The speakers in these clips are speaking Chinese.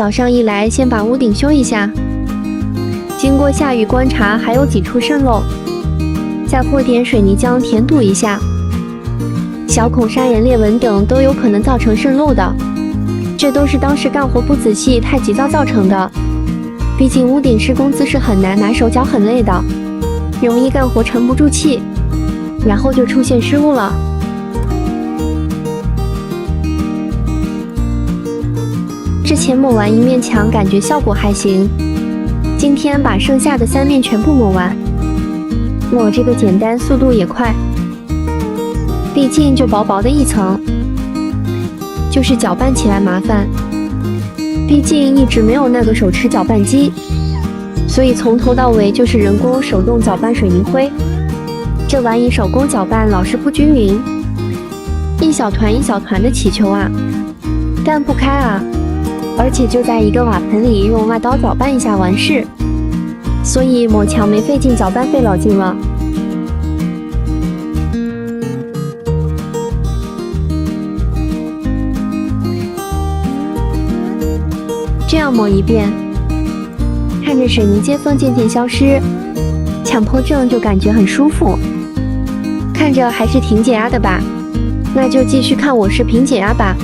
早上一来，先把屋顶修一下。经过下雨观察，还有几处渗漏，再和点水泥浆填堵一下。小孔、砂岩裂纹等都有可能造成渗漏的，这都是当时干活不仔细、太急躁造成的。毕竟屋顶施工姿势很难，拿手脚很累的，容易干活沉不住气，然后就出现失误了。之前抹完一面墙，感觉效果还行，今天把剩下的3面全部抹完。抹这个简单，速度也快。毕竟就薄薄的一层，就是搅拌起来麻烦。毕竟一直没有那个手持搅拌机，所以从头到尾就是人工手动搅拌水泥灰。这玩意手工搅拌老是不均匀，一小团一小团的起球啊，干不开啊。而且就在一个瓦盆里用挖刀搅拌一下完事，所以抹墙没费劲，搅拌费老劲了。这样抹一遍，看着水泥接缝渐渐消失，强迫症就感觉很舒服，看着还是挺解压的吧？那就继续看我视频解压吧。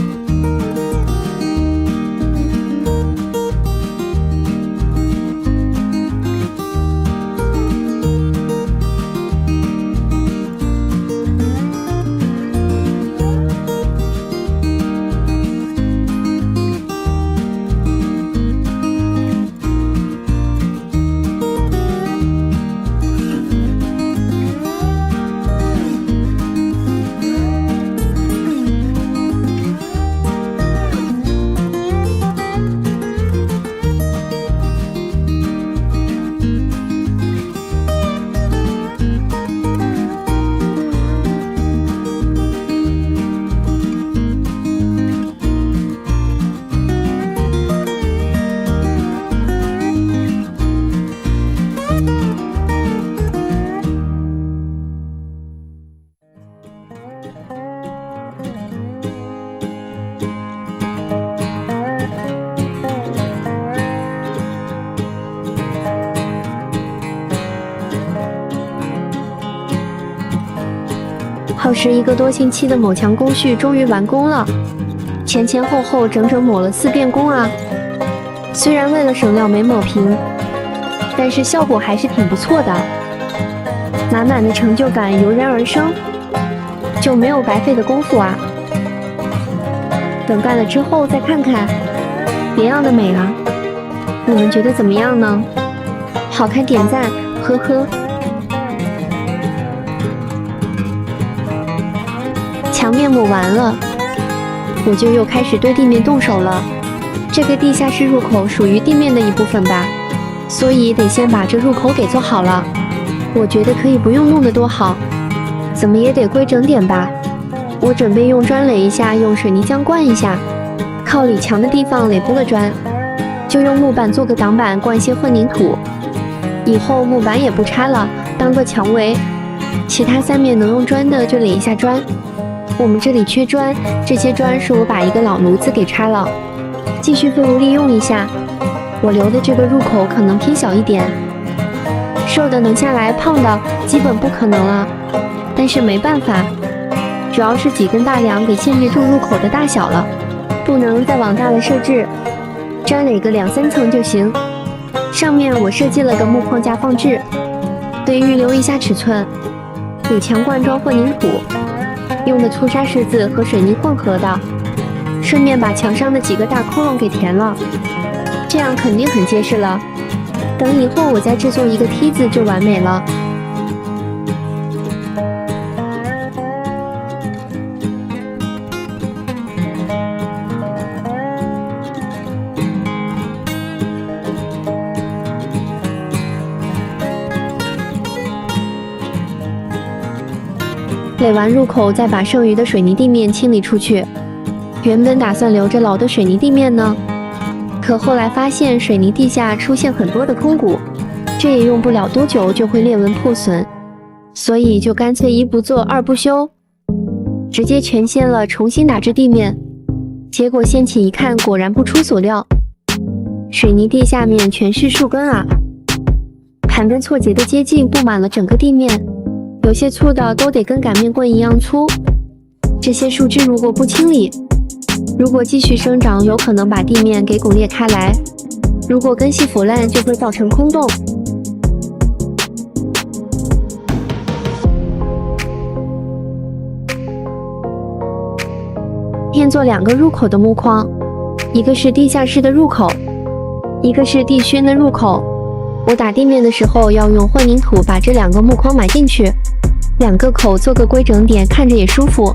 耗时1个多星期的抹墙工序终于完工了，前前后后整整抹了4遍工啊！虽然为了省料没抹平，但是效果还是挺不错的，满满的成就感油然而生，就没有白费的功夫啊！等干了之后再看看，别样的美了，你们觉得怎么样呢？好看点赞，呵呵。墙面抹完了，我就又开始对地面动手了。这个地下室入口属于地面的一部分吧，所以得先把这入口给做好了。我觉得可以不用弄得多好，怎么也得规整点吧。我准备用砖垒一下，用水泥浆灌一下，靠里墙的地方垒不了砖，就用木板做个挡板，灌些混凝土。以后木板也不拆了，当个墙围。其他3面能用砖的就垒一下砖。我们这里缺砖，这些砖是我把一个老炉子给拆了，继续废物利用一下。我留的这个入口可能偏小一点，瘦的能下来，胖的基本不可能了。但是没办法，主要是几根大梁给限制住入口的大小了，不能再往大了设置，砖垒个2、3层就行。上面我设计了个木框架放置，得预留一下尺寸。里墙灌装混凝土，用的粗砂石子和水泥混合的，顺便把墙上的几个大窟窿给填了，这样肯定很结实了。等以后我再制作一个梯子就完美了。垒完入口，再把剩余的水泥地面清理出去。原本打算留着老的水泥地面呢，可后来发现水泥地下出现很多的空鼓，这也用不了多久就会裂纹破损，所以就干脆1不做2不休，直接全掀了，重新打制地面。结果掀起一看，果然不出所料，水泥地下面全是树根啊，盘根错节的接近布满了整个地面，有些粗的都得跟擀面棍一样粗。这些树枝如果不清理，如果继续生长，有可能把地面给拱裂开来。如果根系腐烂，就会造成空洞。先做2个入口的木框，一个是地下室的入口，一个是地熏的入口。我打地面的时候要用混凝土把这2个木框埋进去，2个口做个规整点，看着也舒服。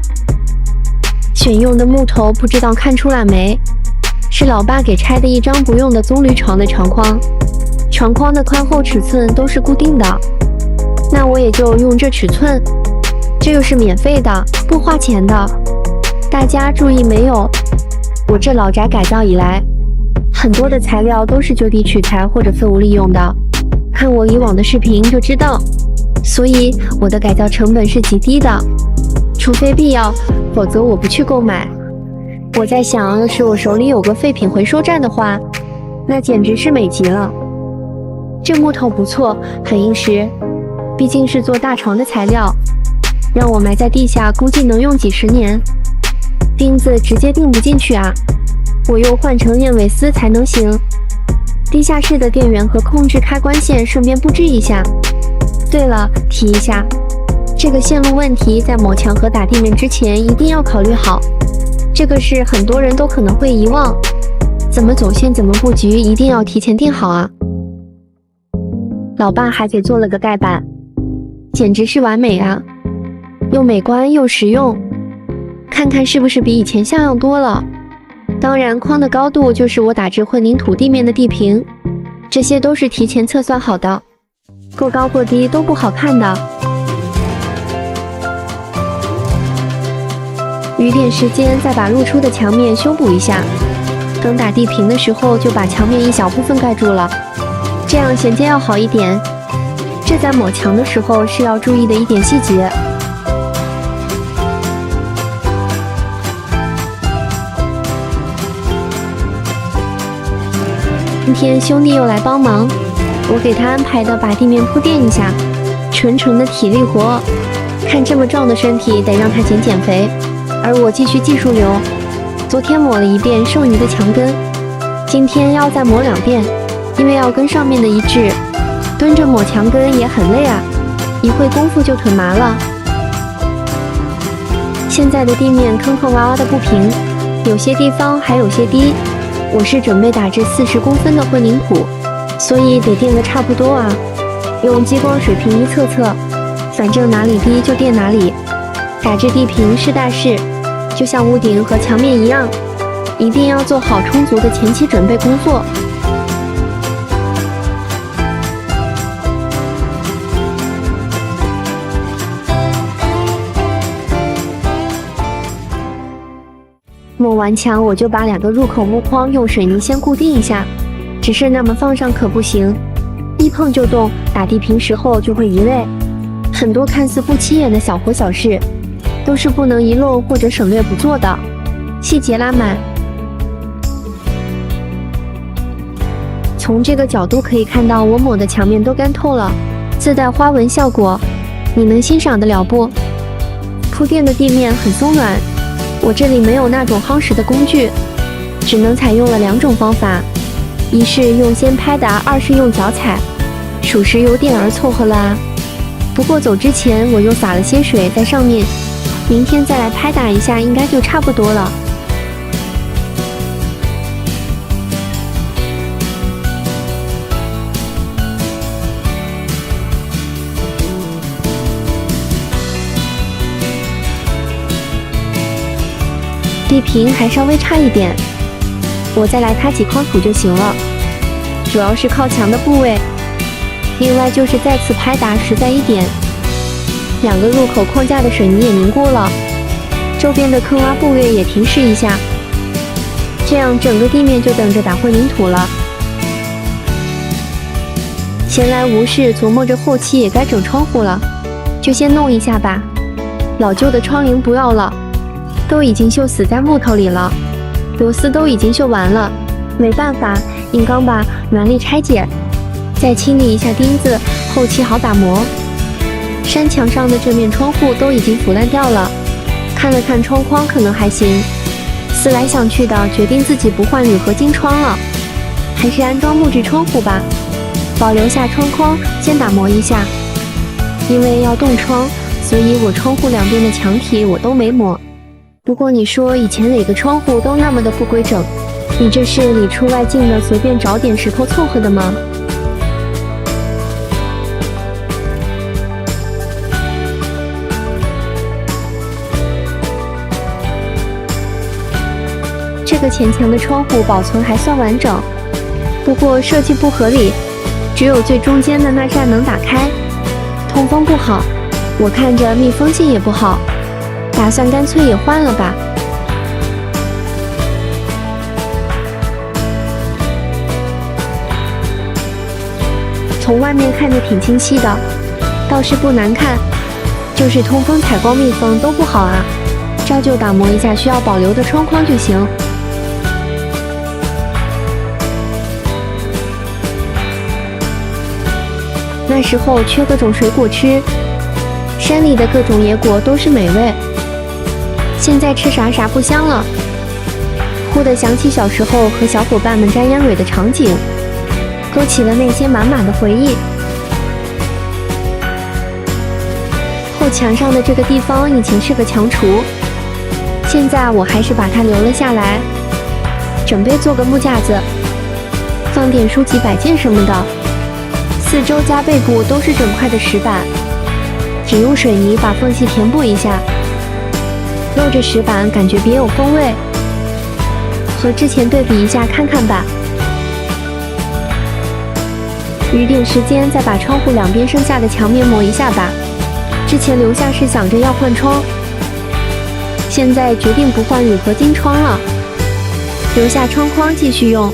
选用的木头不知道看出来没，是老爸给拆的一张不用的棕榈床的床框，床框的宽厚尺寸都是固定的，那我也就用这尺寸，这又是免费的，不花钱的。大家注意没有，我这老宅改造以来，很多的材料都是就地取材或者废物利用的，看我以往的视频就知道，所以我的改造成本是极低的，除非必要，否则我不去购买。我在想，要是我手里有个废品回收站的话，那简直是美极了。这木头不错，很硬实，毕竟是做大床的材料，让我埋在地下，估计能用几10年。钉子直接钉不进去啊，我又换成燕尾丝才能行。地下室的电源和控制开关线顺便布置一下。对了，提一下，这个线路问题在抹墙和打地面之前一定要考虑好，这个是很多人都可能会遗忘，怎么走线怎么布局一定要提前定好啊。老爸还给做了个盖板，简直是完美啊，又美观又实用，看看是不是比以前像样多了。当然框的高度就是我打至混凝土地面的地平，这些都是提前测算好的，过高过低都不好看的。余点时间再把入出的墙面修补一下，等打地平的时候就把墙面一小部分盖住了，这样衔接要好一点。这在抹墙的时候是要注意的一点细节。今天兄弟又来帮忙，我给他安排的把地面铺垫一下，纯纯的体力活。看这么壮的身体，得让他减减肥。而我继续技术流，昨天抹了1遍剩余的墙根，今天要再抹2遍，因为要跟上面的一致。蹲着抹墙根也很累啊，一会功夫就腿麻了。现在的地面坑坑洼洼的不平，有些地方还有些低。我是准备打至40公分的混凝土，所以得垫得差不多啊。用激光水平仪测测，反正哪里低就垫哪里。打至地平是大事，就像屋顶和墙面一样，一定要做好充足的前期准备工作。抹完墙，我就把2个入口木框用水泥先固定一下，只是那么放上可不行，一碰就动，打地平时候就会移位。很多看似不起眼的小活小事，都是不能遗漏或者省略不做的，细节拉满。从这个角度可以看到，我抹的墙面都干透了，自带花纹效果，你能欣赏得了不？铺垫的地面很松软。我这里没有那种夯实的工具，只能采用了2种方法，一是用先拍打，二是用脚踩，属实有点儿凑合了啊。不过走之前我又洒了些水在上面，明天再来拍打一下应该就差不多了。地平还稍微差一点，我再来塌几筐土就行了，主要是靠墙的部位，另外就是再次拍打实在一点。2个入口框架的水泥也凝固了，周边的坑洼部位也平视一下，这样整个地面就等着打混凝土了。闲来无事，琢磨着后期也该整窗户了，就先弄一下吧。老旧的窗棂不要了，都已经锈死在木头里了，螺丝都已经锈完了，没办法，硬刚吧，软力拆解，再清理一下钉子，后期好打磨。山墙上的这面窗户都已经腐烂掉了，看了看窗框可能还行，思来想去的，决定自己不换铝合金窗了，还是安装木质窗户吧，保留下窗框，先打磨一下。因为要冻窗，所以我窗户两边的墙体我都没磨。不过你说以前哪个窗户都那么的不规整，你这是里出外进的随便找点石头凑合的吗？这个前墙的窗户保存还算完整，不过设计不合理，只有最中间的那扇能打开，通风不好，我看着密封性也不好，打算干脆也换了吧。从外面看着挺清晰的，倒是不难看，就是通风、采光、密封都不好啊。照旧打磨一下需要保留的窗框就行。那时候缺各种水果吃，山里的各种野果都是美味，现在吃啥啥不香了。忽地想起小时候和小伙伴们摘烟蕊的场景，勾起了那些满满的回忆。后墙上的这个地方以前是个墙橱，现在我还是把它留了下来，准备做个木架子，放点书籍摆件什么的。四周加背部都是整块的石板，只用水泥把缝隙填补一下，露着石板感觉别有风味。和之前对比一下看看吧。余点时间再把窗户两边剩下的墙面磨一下吧。之前留下是想着要换窗，现在决定不换铝合金窗了，留下窗框继续用。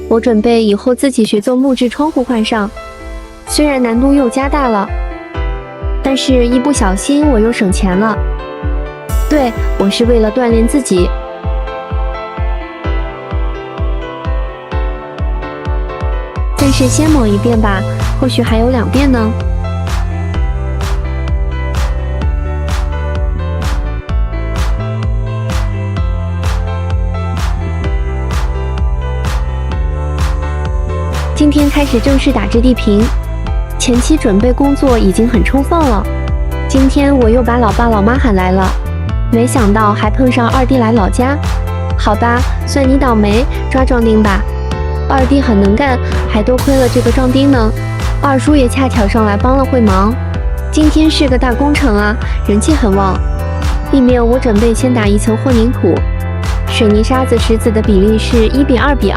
我准备以后自己学做木质窗户换上，虽然难度又加大了，但是一不小心我又省钱了。对，我是为了锻炼自己。暂时先抹一遍吧，或许还有2遍呢。今天开始正式打制地坪，前期准备工作已经很充分了。今天我又把老爸老妈喊来了，没想到还碰上二弟来老家。好吧，算你倒霉，抓壮丁吧。二弟很能干，还多亏了这个壮丁呢。二叔也恰巧上来帮了会忙。今天是个大工程啊，人气很旺。地面我准备先打一层混凝土，水泥沙子石子的比例是1:2:2。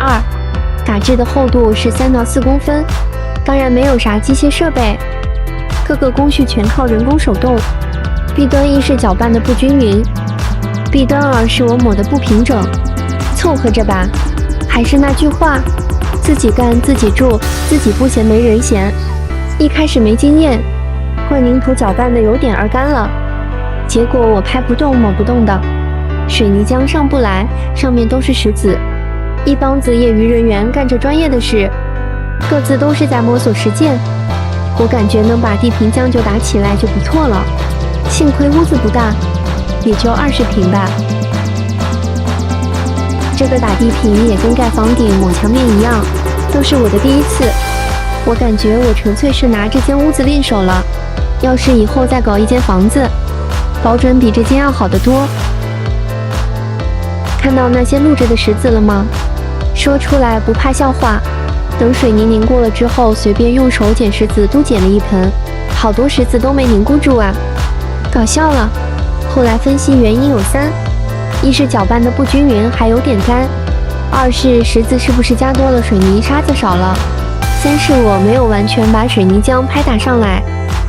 打制的厚度是3到4公分，当然没有啥机械设备，各个工序全靠人工手动。壁墩一是搅拌的不均匀，壁墩二是我抹的不平整，凑合着吧。还是那句话，自己干自己住，自己不嫌没人嫌。一开始没经验，混凝土搅拌的有点儿干了，结果我拍不动抹不动的，水泥浆上不来，上面都是石子。一帮子业余人员干着专业的事，各自都是在摸索实践。我感觉能把地坪将就打起来就不错了。幸亏屋子不大，也就20平吧。这个打地坪也跟盖房顶抹墙面一样，都是我的第一次。我感觉我纯粹是拿这间屋子练手了。要是以后再搞一间房子，保准比这间要好得多。看到那些露着的石子了吗？说出来不怕笑话，等水泥凝固了之后，随便用手捡石子都捡了一盆，好多石子都没凝固住啊，搞笑了。后来分析原因有3，一是搅拌的不均匀，还有点干；二是石子是不是加多了，水泥沙子少了；三是我没有完全把水泥浆拍打上来。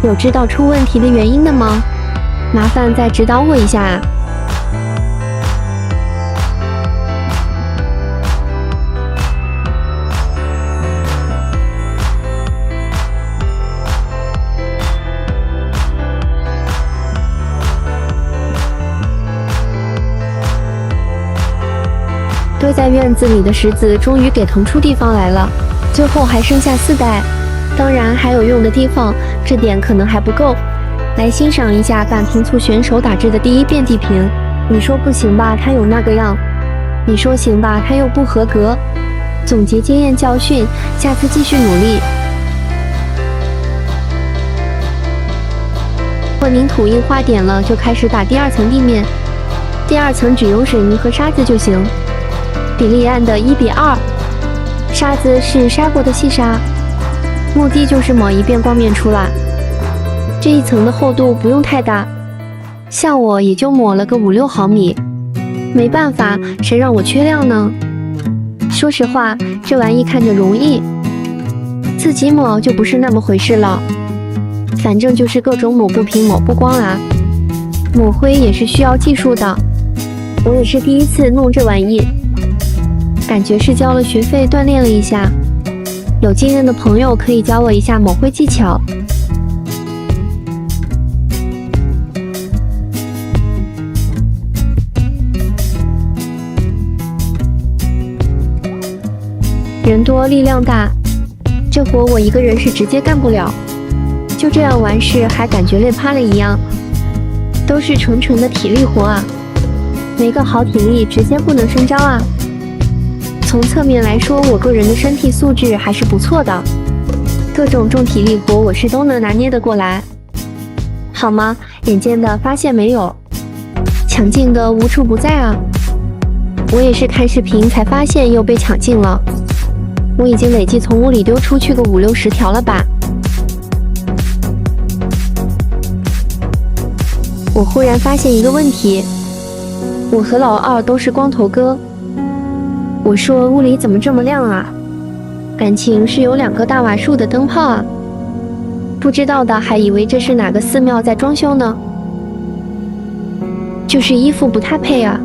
有知道出问题的原因的吗？麻烦再指导我一下啊。对堆在院子里的石子终于给腾出地方来了，最后还剩下4袋，当然还有用的地方，这点可能还不够。来欣赏一下半瓶醋选手打制的第1遍地平，你说不行吧，它有那个样；你说行吧，它又不合格。总结经验教训，下次继续努力。混凝土印花点了，就开始打第2层地面。第2层只用水泥和沙子就行，比例按的1比2，沙子是砂过的细沙，目的就是抹一遍光面出来。这一层的厚度不用太大，像我也就抹了个5、6毫米，没办法，谁让我缺料呢？说实话，这玩意看着容易，自己抹就不是那么回事了。反正就是各种抹不平、抹不光啊。抹灰也是需要技术的，我也是第一次弄这玩意，感觉是交了学费锻炼了一下。有经验的朋友可以教我一下抹灰技巧。人多力量大，这活我一个人是直接干不了。就这样完事还感觉累趴了一样，都是纯纯的体力活啊，没个好体力直接不能深招啊。从侧面来说，我个人的身体素质还是不错的，各种重体力活我是都能拿捏得过来，好吗？眼尖的发现没有，抢镜的无处不在啊。我也是看视频才发现又被抢镜了，我已经累计从屋里丢出去个5、60条了吧。我忽然发现一个问题，我和老二都是光头哥。我说屋里怎么这么亮啊？感情是有2个大瓦数的灯泡啊！不知道的还以为这是哪个寺庙在装修呢。就是衣服不太配啊。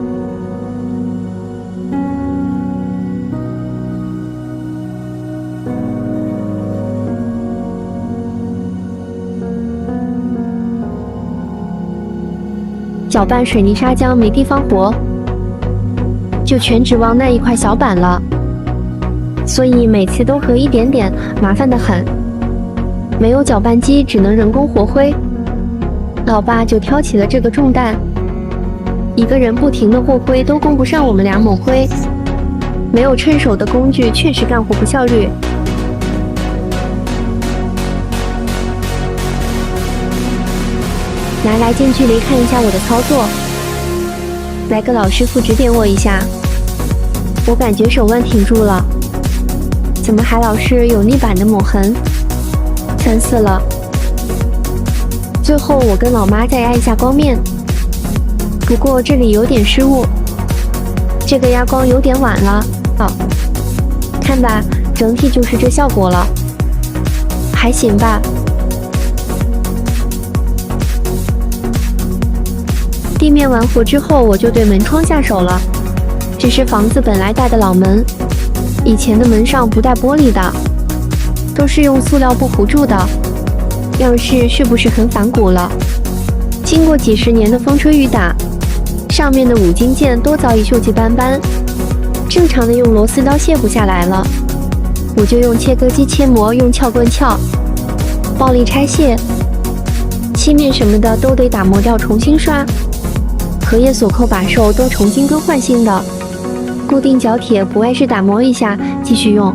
搅拌水泥砂浆没地方活，就全指望那一块小板了，所以每次都合一点点，麻烦得很。没有搅拌机，只能人工和灰。老爸就挑起了这个重担，一个人不停的和灰都供不上我们俩抹灰，没有趁手的工具确实干活不效率。来近距离看一下我的操作，来个老师傅指点我一下。我感觉手腕挺住了，怎么还老是有逆板的抹痕？烦死了！最后我跟老妈再压一下光面，不过这里有点失误，这个压光有点晚了。看吧，整体就是这效果了，还行吧。地面完活之后，我就对门窗下手了。这是房子本来带的老门，以前的门上不带玻璃的，都是用塑料布糊住的，样式是不是很反骨了？经过几10年的风吹雨打，上面的5金件都早已锈迹斑斑，正常的用螺丝刀卸不下来了。我就用切割机切磨，用撬棍撬，暴力拆卸，漆面什么的都得打磨掉重新刷。荷叶锁扣把手都重新更换新的，固定角铁不碍事打磨一下，继续用。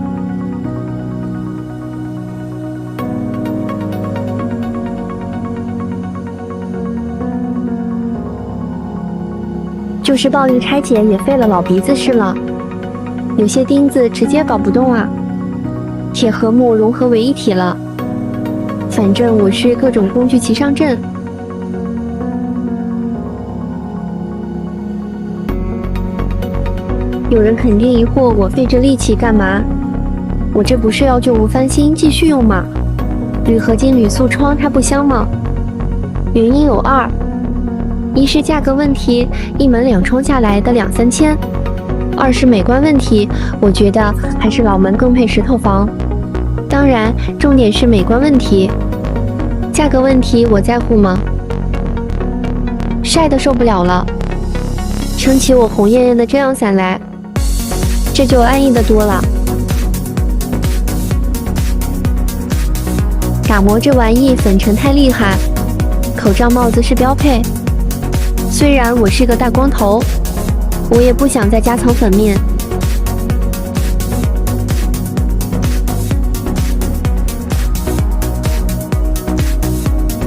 就是暴力拆解也费了老鼻子似了，有些钉子直接搞不动啊，铁和木融合为一体了。反正我是各种工具齐上阵。有人肯定疑惑我费这力气干嘛？我这不是要旧物翻新继续用吗？铝合金铝塑窗它不香吗？原因有2，一是价格问题，一门2窗下来的2、3千；2是美观问题，我觉得还是老门更配石头房。当然，重点是美观问题，价格问题我在乎吗？晒得受不了了，撑起我红艳艳的遮阳伞来。这就安逸的多了。打磨这玩意粉尘太厉害，口罩帽子是标配。虽然我是个大光头，我也不想再加层粉面。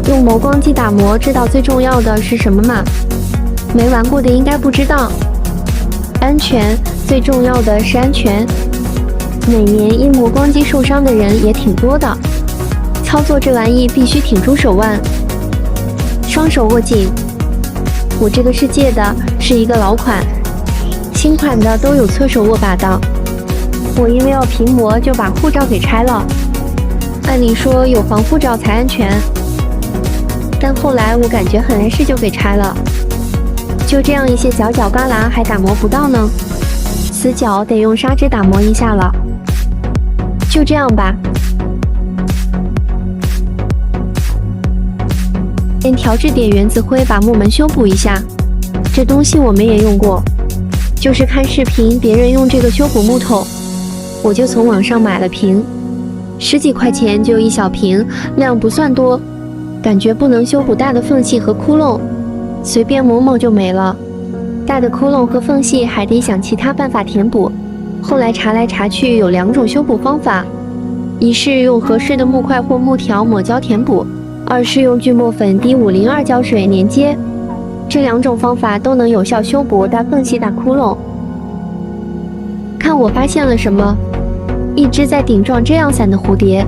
用磨光机打磨，知道最重要的是什么吗？没玩过的应该不知道。安全，最重要的是安全。每年因磨光机受伤的人也挺多的。操作这玩意必须挺住手腕，双手握紧。我这个世界的是一个老款，新款的都有侧手握把的。我因为要平磨，就把护罩给拆了。按理说有防护罩才安全，但后来我感觉很碍事，就给拆了。就这样一些角角旮旯还打磨不到呢，死角得用砂纸打磨一下了。就这样吧。先调制点原子灰，把木门修补一下。这东西我们也用过，就是看视频别人用这个修补木头，我就从网上买了瓶，10几块钱就一小瓶，量不算多，感觉不能修补大的缝隙和窟窿，随便磨磨就没了。大的窟窿和缝隙还得想其他办法填补。后来查来查去，有2种修补方法，一是用合适的木块或木条抹胶填补。2是用聚墨粉滴502胶水连接，这2种方法都能有效修补大缝隙、大窟窿。看我发现了什么？一只在顶撞这样伞的蝴蝶。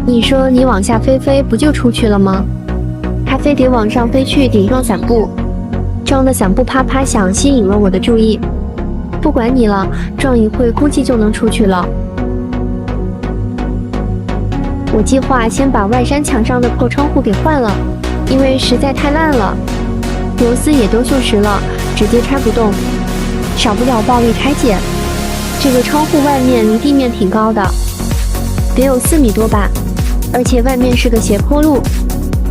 你说你往下飞飞，不就出去了吗？它非得往上飞去顶撞伞布，撞的伞布啪啪响，吸引了我的注意。不管你了，撞一会估计就能出去了。我计划先把外山墙上的破窗户给换了，因为实在太烂了，螺丝也都锈蚀了，直接拆不动，少不了暴力拆解。这个窗户外面离地面挺高的，得有4米多吧，而且外面是个斜坡路，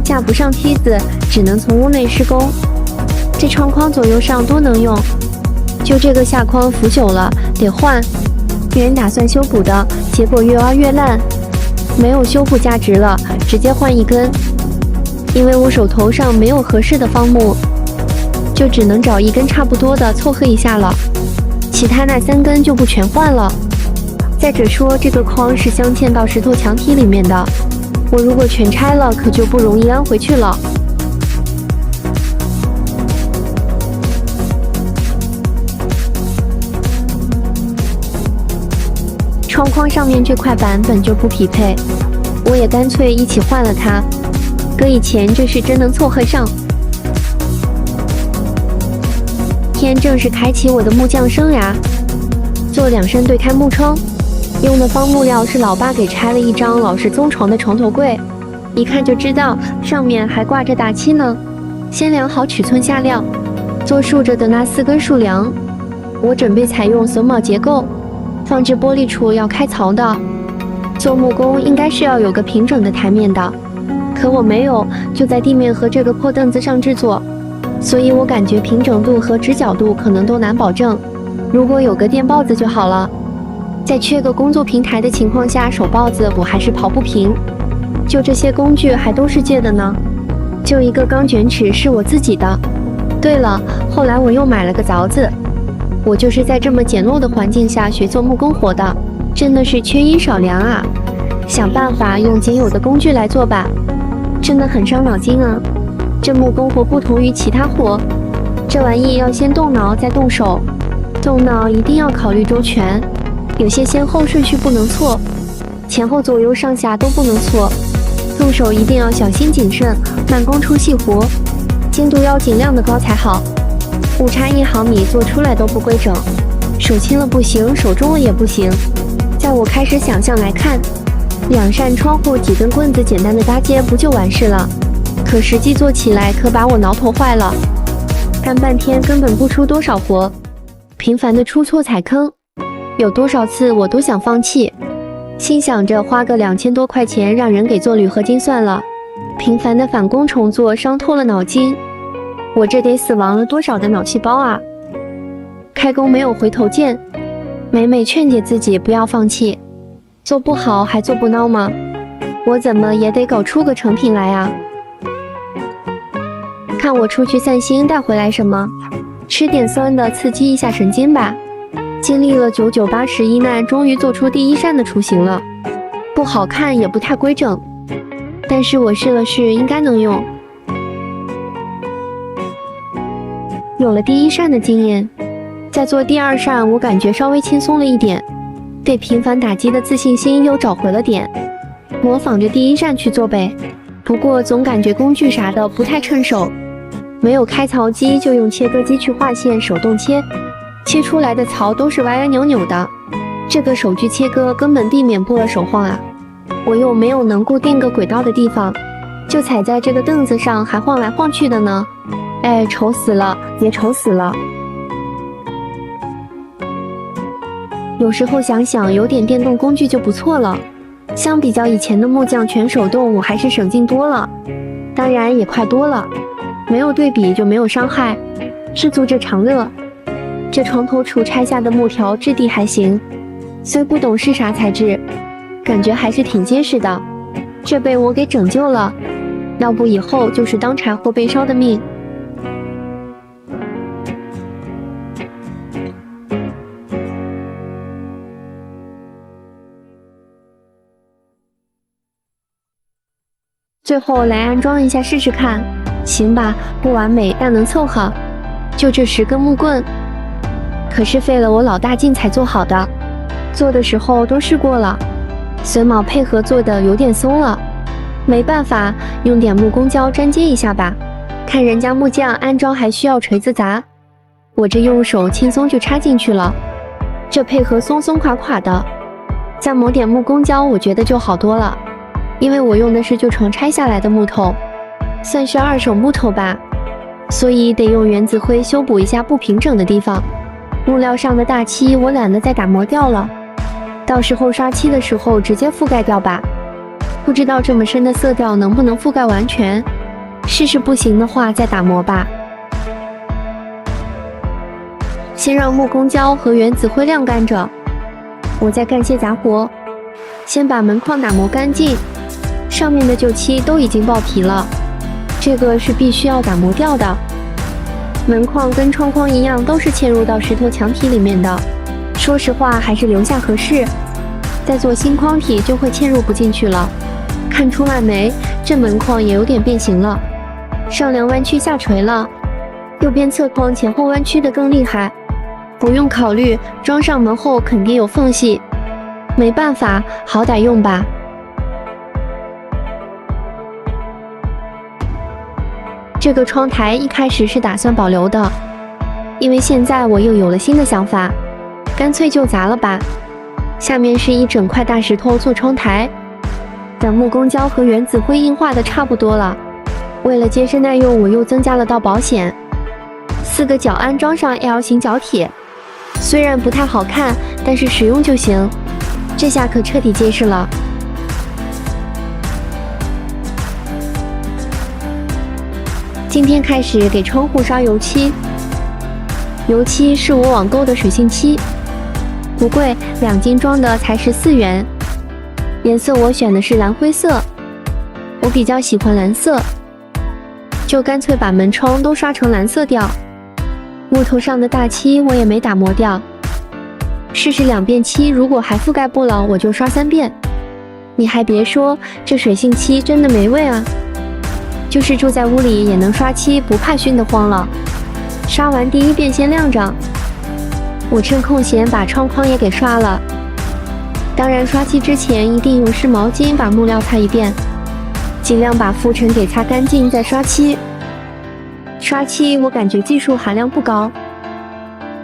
架不上梯子，只能从屋内施工。这窗框左右上都能用，就这个下框腐朽了，得换。原打算修补的，结果越挖越烂。没有修复价值了，直接换一根。因为我手头上没有合适的方木，就只能找一根差不多的凑合一下了，其他那3根就不全换了。再者说，这个框是镶嵌到石头墙体里面的，我如果全拆了，可就不容易安回去了。窗框上面这块板本就不匹配，我也干脆一起换了它。搁以前这是真能凑合上。天正式开启我的木匠生涯，做2扇对开木窗，用的方木料是老爸给拆了一张老式棕床的床头柜，一看就知道上面还挂着大漆呢。先量好尺寸下料，做竖着的那4根竖梁，我准备采用榫卯结构。放置玻璃处要开槽的，做木工应该是要有个平整的台面的，可我没有，就在地面和这个破凳子上制作，所以我感觉平整度和直角度可能都难保证。如果有个电刨子就好了，在缺个工作平台的情况下，手刨子我还是刨不平。就这些工具还都是借的呢，就一个钢卷尺是我自己的。对了，后来我又买了个凿子。我就是在这么简陋的环境下学做木工活的，真的是缺衣少粮啊！想办法用仅有的工具来做吧，真的很伤脑筋啊。这木工活不同于其他活，这玩意要先动脑再动手，动脑一定要考虑周全，有些先后顺序不能错，前后左右上下都不能错，动手一定要小心谨慎，慢工出细活，精度要尽量的高才好。误差1毫米做出来都不规整，手轻了不行，手重了也不行。在我开始想象来看，2扇窗户几根棍子简单的搭接不就完事了？可实际做起来可把我挠头坏了，干半天根本不出多少活，频繁的出错踩坑，有多少次我都想放弃，心想着花个2000多块钱让人给做铝合金算了，频繁的返工重做伤透了脑筋。我这得死亡了多少的脑细胞啊！开工没有回头箭，每每劝解自己不要放弃，做不好还做不孬吗？我怎么也得搞出个成品来啊！看我出去散心带回来什么？吃点酸的刺激一下神经吧。经历了998一难，终于做出第一扇的雏形了，不好看也不太规整，但是我试了试，应该能用。有了第一扇的经验，再做第二扇，我感觉稍微轻松了一点，被频繁打击的自信心又找回了点。模仿着第一扇去做呗，不过总感觉工具啥的不太趁手，没有开槽机就用切割机去划线，手动切，切出来的槽都是歪歪扭扭的，这个手锯切割根本避免不了手晃啊。我又没有能固定个轨道的地方，就踩在这个凳子上还晃来晃去的呢，哎，丑死了，也丑死了。有时候想想，有点电动工具就不错了。相比较以前的木匠全手动，我还是省劲多了，当然也快多了。没有对比就没有伤害，知足者常乐。这床头橱拆下的木条质地还行，虽不懂是啥材质，感觉还是挺结实的。这被我给拯救了，要不以后就是当柴火被烧的命。最后来安装一下试试看，行吧，不完美但能凑合。就这10根木棍，可是费了我老大劲才做好的，做的时候都试过了，榫卯配合做的有点松了，没办法，用点木工胶粘接一下吧。看人家木匠安装还需要锤子砸，我这用手轻松就插进去了，这配合松松垮垮的，再抹点木工胶，我觉得就好多了。因为我用的是旧床拆下来的木头，算是二手木头吧，所以得用原子灰修补一下不平整的地方。木料上的大漆我懒得再打磨掉了，到时候刷漆的时候直接覆盖掉吧。不知道这么深的色调能不能覆盖完全，试试不行的话再打磨吧。先让木工胶和原子灰晾干着，我再干些杂活。先把门框打磨干净，上面的旧漆都已经爆皮了，这个是必须要打磨掉的。门框跟窗框一样，都是嵌入到石头墙体里面的，说实话还是留下合适，再做新框体就会嵌入不进去了。看出来没？这门框也有点变形了，上梁弯曲下垂了，右边侧框前后弯曲的更厉害。不用考虑，装上门后肯定有缝隙，没办法，好歹用吧。这个窗台一开始是打算保留的，因为现在我又有了新的想法，干脆就砸了吧。下面是一整块大石头做窗台，等木工胶和原子灰硬化的差不多了，为了结实耐用，我又增加了道保险，4个角安装上 L 型角铁，虽然不太好看，但是实用就行。这下可彻底结实了。今天开始给窗户刷油漆，油漆是我网购的水性漆，不贵，2斤装的才14元。颜色我选的是蓝灰色，我比较喜欢蓝色，就干脆把门窗都刷成蓝色调。木头上的大漆我也没打磨掉，试试2遍漆，如果还覆盖不牢，我就刷3遍。你还别说，这水性漆真的没味啊！就是住在屋里也能刷漆，不怕熏得慌了。刷完第1遍先晾着，我趁空闲把窗框也给刷了。当然，刷漆之前一定用湿毛巾把木料擦一遍，尽量把浮尘给擦干净再刷漆。刷漆我感觉技术含量不高，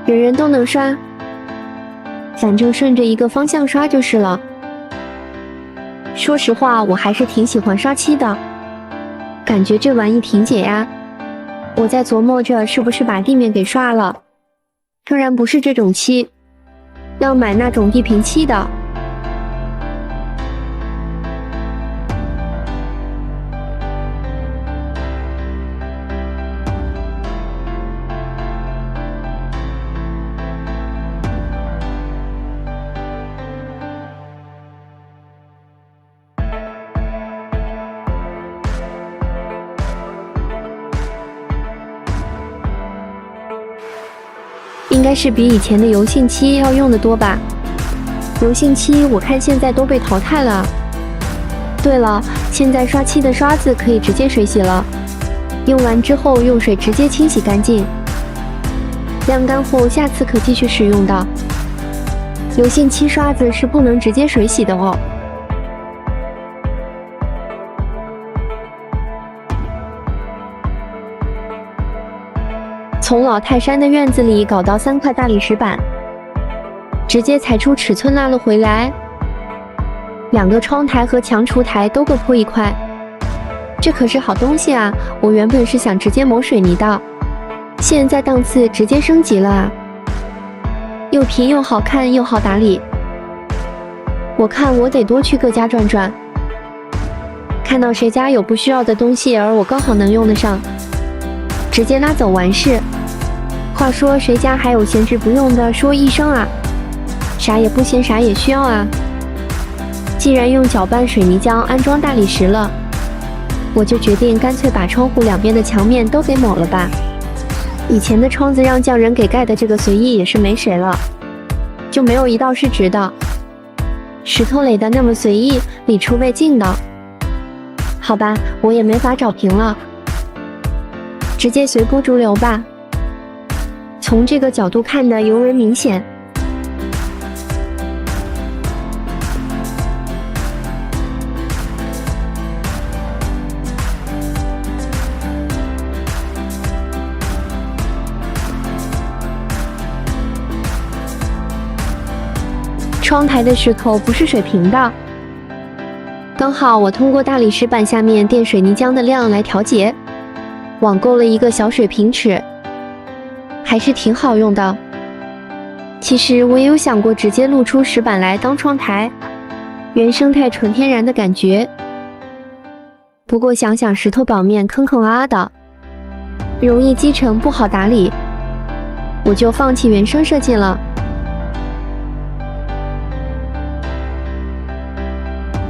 人人都能刷，反正顺着一个方向刷就是了。说实话，我还是挺喜欢刷漆的，感觉这玩意挺解压。我在琢磨着是不是把地面给刷了，当然不是这种漆，要买那种地平漆的。该是比以前的油性漆要用得多吧？油性漆我看现在都被淘汰了。对了，现在刷漆的刷子可以直接水洗了，用完之后用水直接清洗干净，晾干后下次可继续使用的。油性漆刷子是不能直接水洗的哦。从老泰山的院子里搞到3块大理石板，直接裁出尺寸拉了回来。2个窗台和墙橱台都各铺1块，这可是好东西啊！我原本是想直接抹水泥的，现在档次直接升级了啊！又平又好看又好打理，我看我得多去各家转转，看到谁家有不需要的东西，而我刚好能用得上，直接拉走完事。话说谁家还有闲置不用的，说一声啊！啥也不嫌，啥也需要啊！既然用搅拌水泥浆安装大理石了，我就决定干脆把窗户2边的墙面都给抹了吧。以前的窗子让匠人给盖的，这个随意也是没谁了，就没有一道是直的。石头垒的那么随意，里出外进的。好吧，我也没法找平了，直接随波逐流吧。从这个角度看的尤为明显。窗台的石头不是水平的，刚好我通过大理石板下面垫水泥浆的量来调节，网购了一个小水平尺，还是挺好用的。其实我也有想过直接露出石板来当窗台，原生态纯天然的感觉。不过想想石头表面坑坑洼洼的，容易积尘，不好打理，我就放弃原生设计了。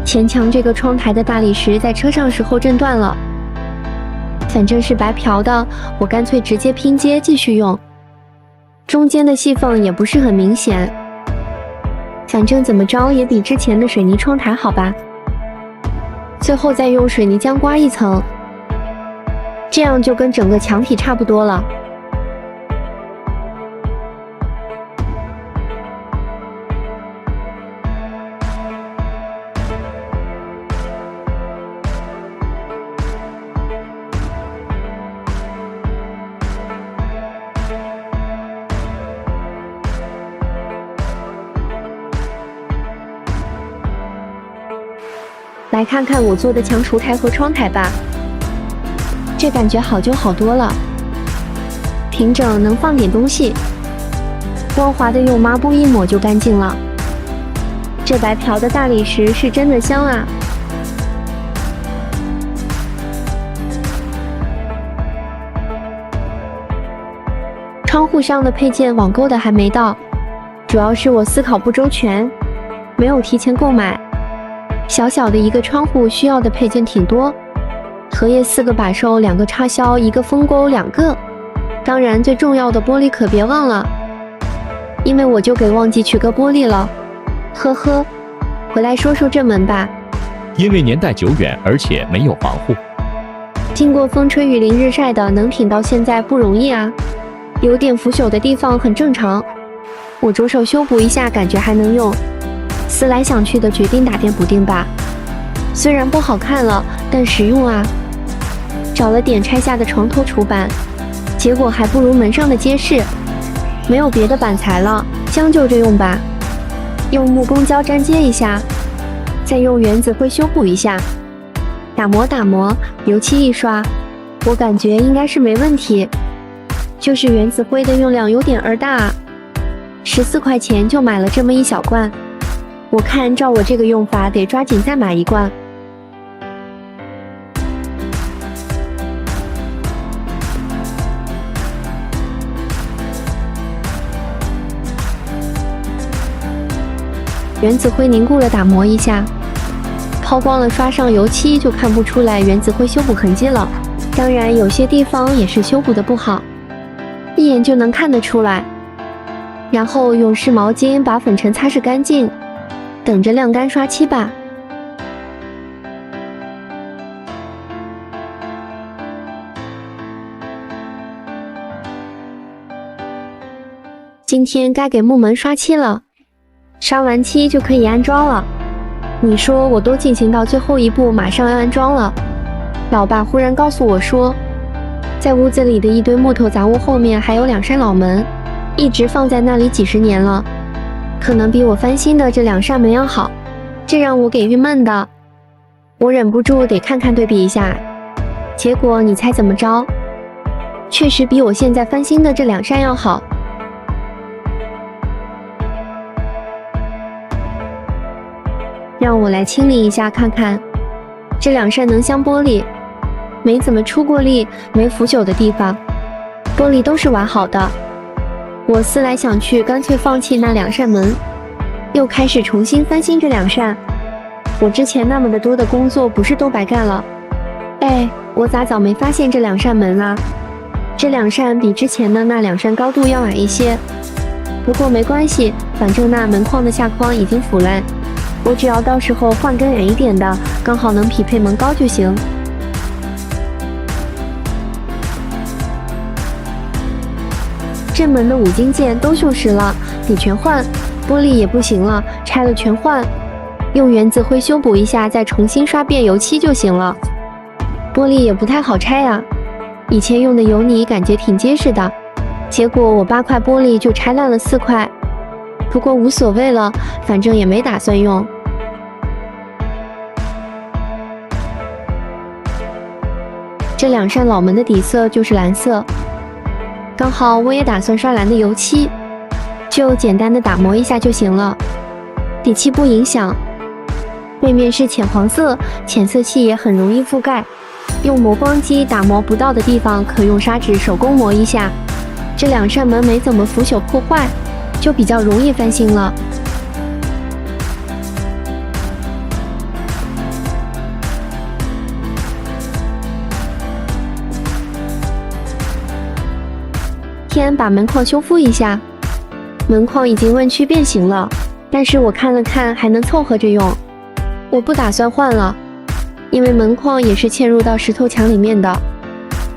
前墙这个窗台的大理石在车上时候震断了，反正是白嫖的，我干脆直接拼接继续用。中间的细缝也不是很明显，反正怎么着也比之前的水泥窗台好吧。最后再用水泥浆刮1层，这样就跟整个墙体差不多了。来看看我做的墙橱台和窗台吧，这感觉好就好多了，平整能放点东西，光滑的用抹布一抹就干净了。这白嫖的大理石是真的香啊！窗户上的配件网购的还没到，主要是我思考不周全，没有提前购买。小小的一个窗户需要的配件挺多，荷叶4个把手，2个插销，1个风钩，2个。当然最重要的玻璃可别忘了，因为我就给忘记取个玻璃了。呵呵，回来说说正门吧。因为年代久远，而且没有防护，经过风吹雨淋日晒的，能挺到现在不容易啊。有点腐朽的地方很正常，我着手修补一下，感觉还能用。思来想去的，决定打电补丁吧。虽然不好看了，但实用啊。找了点拆下的床头厨板，结果还不如门上的结实。没有别的板材了，将就着用吧。用木工胶粘接一下，再用原子灰修补一下，打磨，油漆一刷，我感觉应该是没问题。就是原子灰的用量有点儿大，14块钱就买了这么一小罐。我看照我这个用法，得抓紧再买1罐。原子灰凝固了，打磨一下，抛光了，刷上油漆，就看不出来原子灰修补痕迹了。当然，有些地方也是修补的不好，一眼就能看得出来。然后用湿毛巾把粉尘擦拭干净，等着晾干刷漆吧。今天该给木门刷漆了，刷完漆就可以安装了。你说我都进行到最后一步，马上要安装了。老爸忽然告诉我说，在屋子里的一堆木头杂物后面还有2扇老门，一直放在那里几十年了，可能比我翻新的这2扇门要好，这让我给郁闷的。我忍不住得看看对比一下，结果你猜怎么着？确实比我现在翻新的这2扇要好。让我来清理一下看看，这2扇能镶玻璃，没怎么出过力，没腐朽的地方，玻璃都是完好的。我思来想去，干脆放弃那2扇门，又开始重新翻新这2扇。我之前那么的多的工作不是都白干了？哎，我咋早没发现这2扇门啊？这2扇比之前的那2扇高度要矮一些，不过没关系，反正那门框的下框已经腐烂，我只要到时候换根远一点的，刚好能匹配门高就行。这门的5金件都锈蚀了，得全换。玻璃也不行了，拆了全换。用原子灰修补一下，再重新刷遍油漆就行了。玻璃也不太好拆呀，以前用的油泥感觉挺结实的，结果我8块玻璃就拆烂了4块。不过无所谓了，反正也没打算用。这2扇老门的底色就是蓝色，刚好我也打算刷蓝的油漆，就简单的打磨一下就行了，底漆不影响。背面是浅黄色，浅色系也很容易覆盖，用磨光机打磨不到的地方可用砂纸手工磨一下。这2扇门没怎么腐朽破坏，就比较容易翻新了。先把门框修复一下，门框已经弯曲变形了，但是我看了看还能凑合着用，我不打算换了，因为门框也是嵌入到石头墙里面的，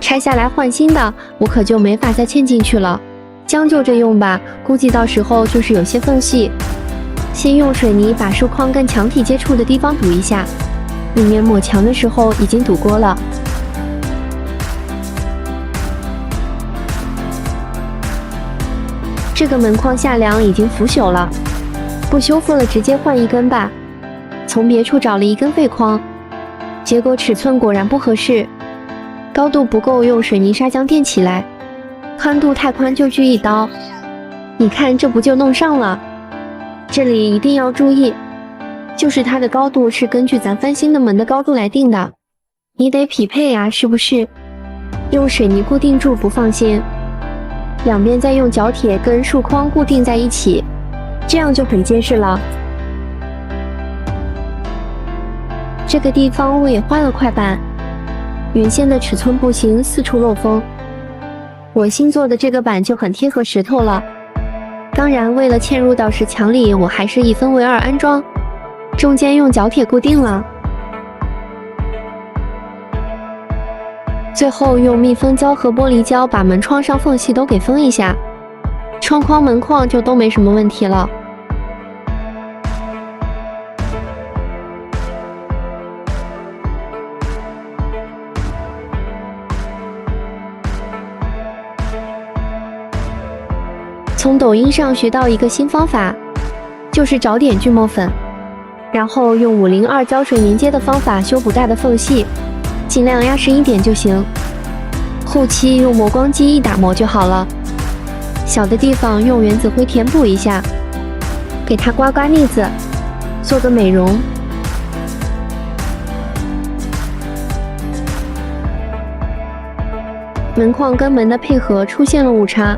拆下来换新的，我可就没法再嵌进去了，将就着用吧，估计到时候就是有些缝隙。先用水泥把竖框跟墙体接触的地方堵一下，里面抹墙的时候已经堵过了。这个门框下梁已经腐朽了，不修复了，直接换一根吧。从别处找了一根废框，结果尺寸果然不合适，高度不够，用水泥砂浆垫起来，宽度太宽就锯一刀。你看这不就弄上了？这里一定要注意，就是它的高度是根据咱翻新的门的高度来定的，你得匹配呀，是不是？用水泥固定住不放心，两边再用角铁跟竖框固定在一起，这样就很结实了。这个地方我也换了块板，原先的尺寸不行，四处漏风。我新做的这个板就很贴合石头了。当然，为了嵌入到石墙里，我还是1分为2安装，中间用角铁固定了。最后用密封胶和玻璃胶把门窗上缝隙都给封一下，窗框门框就都没什么问题了。从抖音上学到一个新方法，就是找点锯末粉，然后用502胶水粘接的方法修补大的缝隙，尽量压实一点就行。后期用磨光机一打磨就好了，小的地方用原子灰填补一下，给它刮刮腻子，做个美容。门框跟门的配合出现了误差，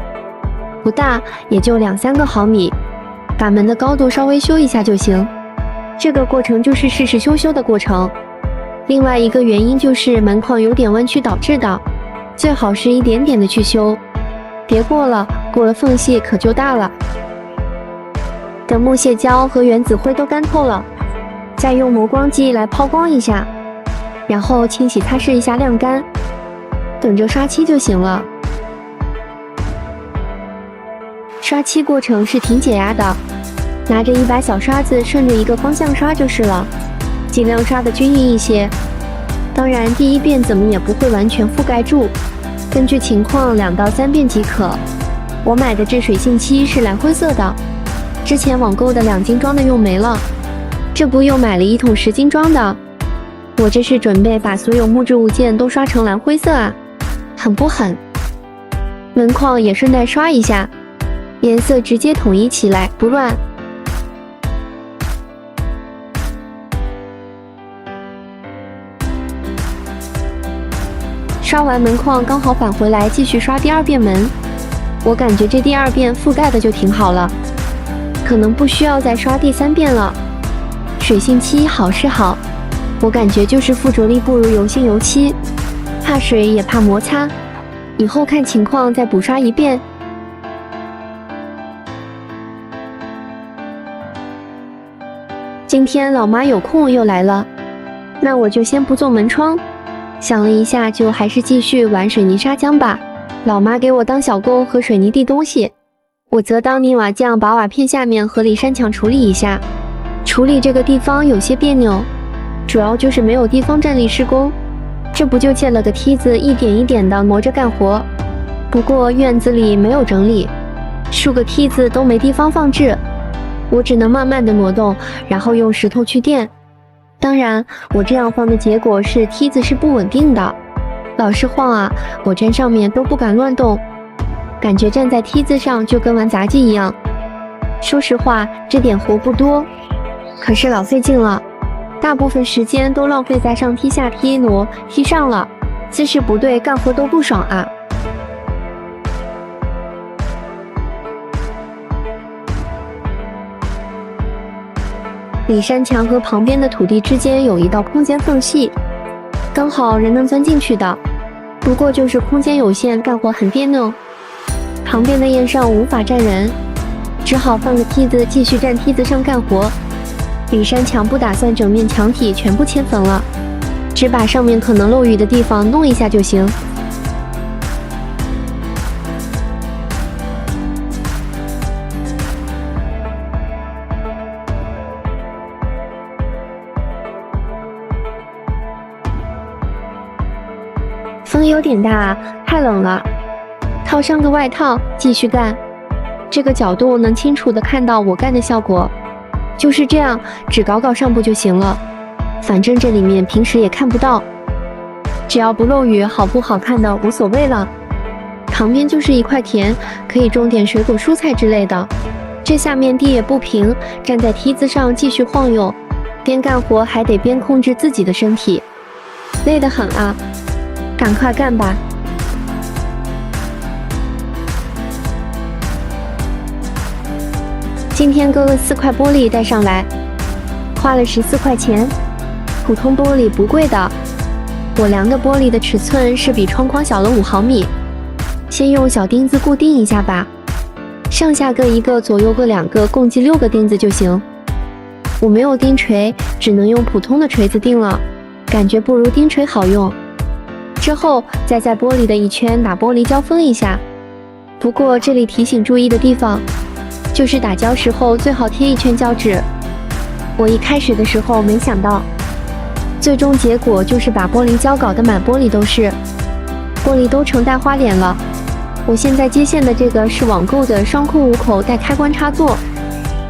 不大，也就2-3个毫米，把门的高度稍微修一下就行。这个过程就是实时修的过程。另外一个原因就是门框有点弯曲导致的，最好是一点点的去修，别过了，过了缝隙可就大了。等木屑胶和原子灰都干透了，再用磨光机来抛光一下，然后清洗擦拭一下晾干，等着刷漆就行了。刷漆过程是挺解压的，拿着一把小刷子顺着一个方向刷就是了，尽量刷得均匀一些。当然第一遍怎么也不会完全覆盖住，根据情况2到3遍即可。我买的这水性漆是蓝灰色的，之前网购的2斤装的用没了，这不又买了1桶10斤装的。我这是准备把所有木质物件都刷成蓝灰色啊，狠不狠？门框也顺带刷一下，颜色直接统一起来，不乱。刷完门框刚好返回来继续刷第2遍门，我感觉这第2遍覆盖的就挺好了，可能不需要再刷第3遍了。水性漆好是好，我感觉就是附着力不如油性油漆，怕水也怕摩擦，以后看情况再补刷1遍。今天老妈有空又来了，那我就先不做门窗。想了一下，就还是继续玩水泥砂浆吧。老妈给我当小工和水泥地东西，我则当泥瓦匠，把瓦片下面和里山墙处理一下。处理这个地方有些别扭，主要就是没有地方站立施工，这不就借了个梯子，一点一点的磨着干活。不过院子里没有整理，数个梯子都没地方放置，我只能慢慢的挪动，然后用石头去垫。当然，我这样放的结果是梯子是不稳定的，老是晃啊，我站上面都不敢乱动，感觉站在梯子上就跟玩杂技一样。说实话，这点活不多，可是老费劲了，大部分时间都浪费在上梯下梯挪梯上了，姿势不对，干活都不爽啊。里山墙和旁边的土地之间有一道空间缝隙，刚好人能钻进去的，不过就是空间有限，干活很别扭。旁边的堰上无法站人，只好放个梯子继续站梯子上干活。里山墙不打算整面墙体全部迁坟了，只把上面可能漏雨的地方弄一下就行。风有点大，太冷了，套上个外套继续干。这个角度能清楚地看到我干的效果，就是这样，只搞搞上部就行了，反正这里面平时也看不到，只要不漏雨，好不好看的无所谓了。旁边就是一块田，可以种点水果蔬菜之类的。这下面地也不平，站在梯子上继续晃悠，边干活还得边控制自己的身体，累得很啊。赶快干吧！今天割了4块玻璃带上来，花了14块钱。普通玻璃不贵的，我量的玻璃的尺寸是比窗框小了5毫米。先用小钉子固定一下吧，上下各1个，左右各2个，共计6个钉子就行。我没有钉锤，只能用普通的锤子钉了，感觉不如钉锤好用。之后再在玻璃的一圈打玻璃胶封一下。不过这里提醒注意的地方，就是打胶时候最好贴1圈胶纸。我一开始的时候没想到，最终结果就是把玻璃胶搞得满玻璃都是，玻璃都成带花脸了。我现在接线的这个是网购的双控5口带开关插座，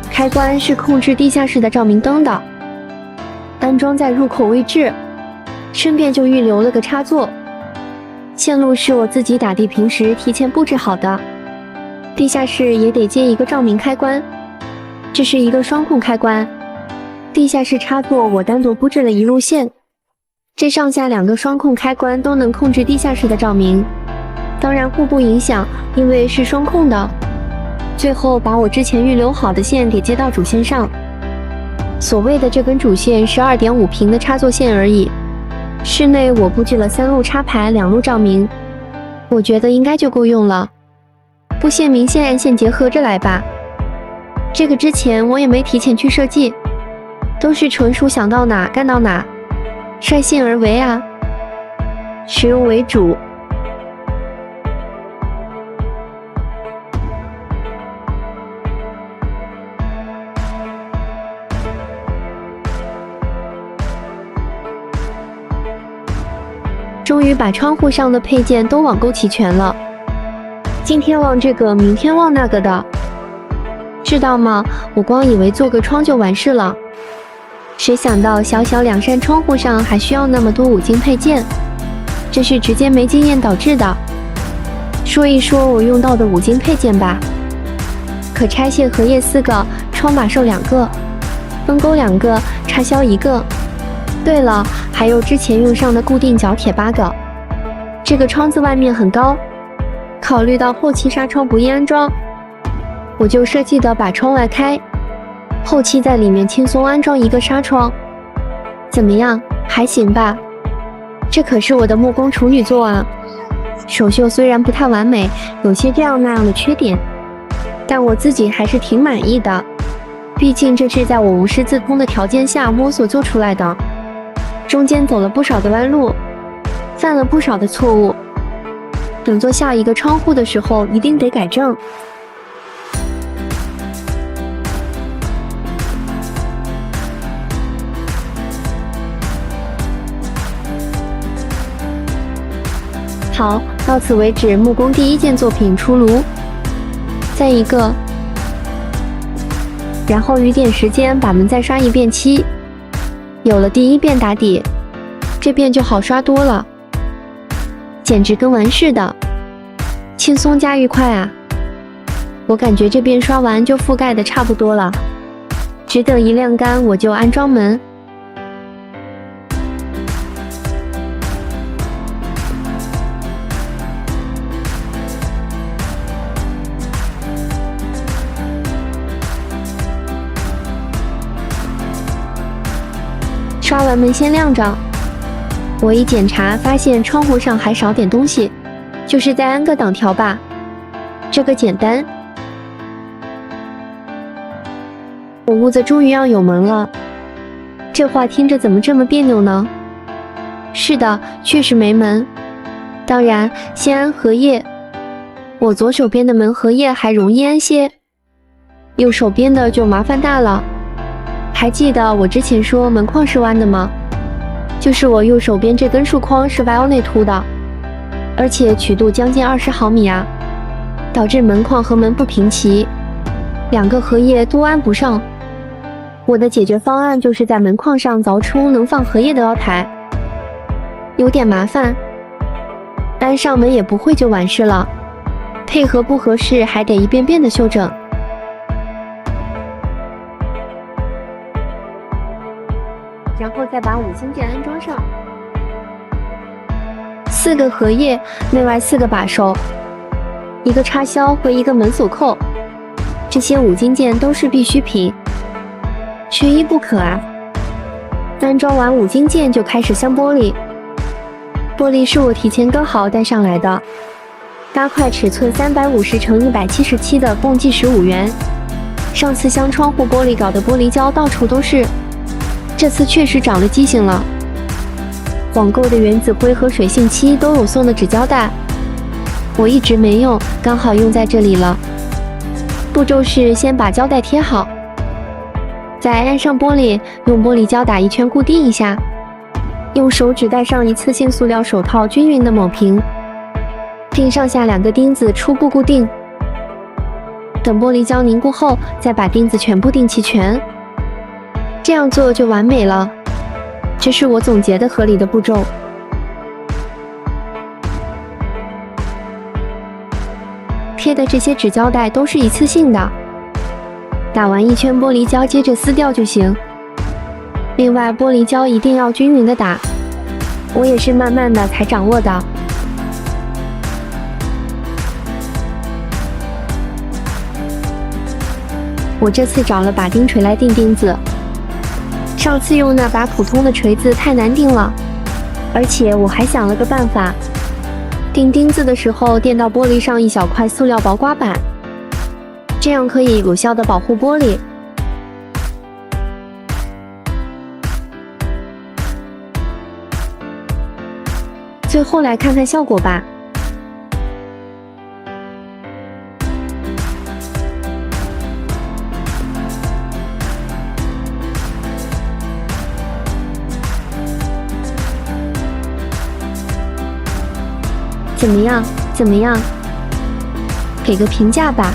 开关是控制地下室的照明灯的，安装在入口位置，顺便就预留了个插座。线路是我自己打地坪时提前布置好的，地下室也得接一个照明开关，这是一个双控开关。地下室插座我单独布置了一路线，这上下2个双控开关都能控制地下室的照明，当然互不影响，因为是双控的。最后把我之前预留好的线给接到主线上，所谓的这根主线是2.5平的插座线而已。室内我布置了3路插排，2路照明，我觉得应该就够用了。不线明线暗线结合着来吧。这个之前我也没提前去设计，都是纯属想到哪干到哪，率性而为啊，实用为主。终于把窗户上的配件都网购齐全了，今天忘这个，明天忘那个的，知道吗？我光以为做个窗就完事了，谁想到小小2扇窗户上还需要那么多5金配件，这是直接没经验导致的。说一说我用到的5金配件吧：可拆卸荷叶4个，窗把手2个，分钩2个，插销1个。对了，还有之前用上的固定角铁8个。这个窗子外面很高，考虑到后期纱窗不易安装，我就设计的把窗外开，后期在里面轻松安装一个纱窗。怎么样，还行吧？这可是我的木工处女作啊！手绣虽然不太完美，有些这样那样的缺点，但我自己还是挺满意的。毕竟这是在我无师自通的条件下摸索做出来的，中间走了不少的弯路，犯了不少的错误，等做下一个窗户的时候一定得改正。好，到此为止，木工第1件作品出炉。再一个，然后余点时间把门再刷一遍漆。有了第1遍打底，这遍就好刷多了，简直跟完似的，轻松加愉快啊！我感觉这遍刷完就覆盖的差不多了，只等一晾干我就安装门。刷完门先晾着，我一检查发现窗户上还少点东西，就是再安个挡条吧，这个简单。我屋子终于要有门了，这话听着怎么这么别扭呢？是的，确实没门。当然，先安荷叶。我左手边的门荷叶还容易安些，右手边的就麻烦大了。还记得我之前说门框是弯的吗？就是我右手边这根竖框是 Violet 凸的，而且曲度将近20毫米啊，导致门框和门不平齐，2个荷叶都安不上。我的解决方案就是在门框上凿出能放荷叶的凹台，有点麻烦，安上门也不会就完事了，配合不合适还得一遍遍的修整。然后再把5金件安装上，4个荷叶，内外4个把手，1个插销和1个门锁扣，这些5金件都是必需品，缺一不可啊！安装完5金件就开始镶玻璃，玻璃是我提前割好带上来的，8块尺寸350×177的，共计15元。上次镶窗户玻璃搞的玻璃胶到处都是。这次确实长了记性了，网购的原子灰和水性漆都有送的纸胶带，我一直没用，刚好用在这里了。步骤是先把胶带贴好，再安上玻璃，用玻璃胶打1圈固定一下，用手指戴上一次性塑料手套均匀的铆平，钉上下2个钉子初步固定，等玻璃胶凝固后再把钉子全部钉齐全。这样做就完美了，这是我总结的合理的步骤。贴的这些纸胶带都是一次性的，打完1圈玻璃胶接着撕掉就行。另外，玻璃胶一定要均匀的打，我也是慢慢的才掌握的。我这次找了把钉锤来钉钉子。上次用那把普通的锤子太难钉了，而且我还想了个办法，钉钉子的时候垫到玻璃上一小块塑料薄刮板，这样可以有效的保护玻璃。最后来看看效果吧。怎么样？怎么样？给个评价吧。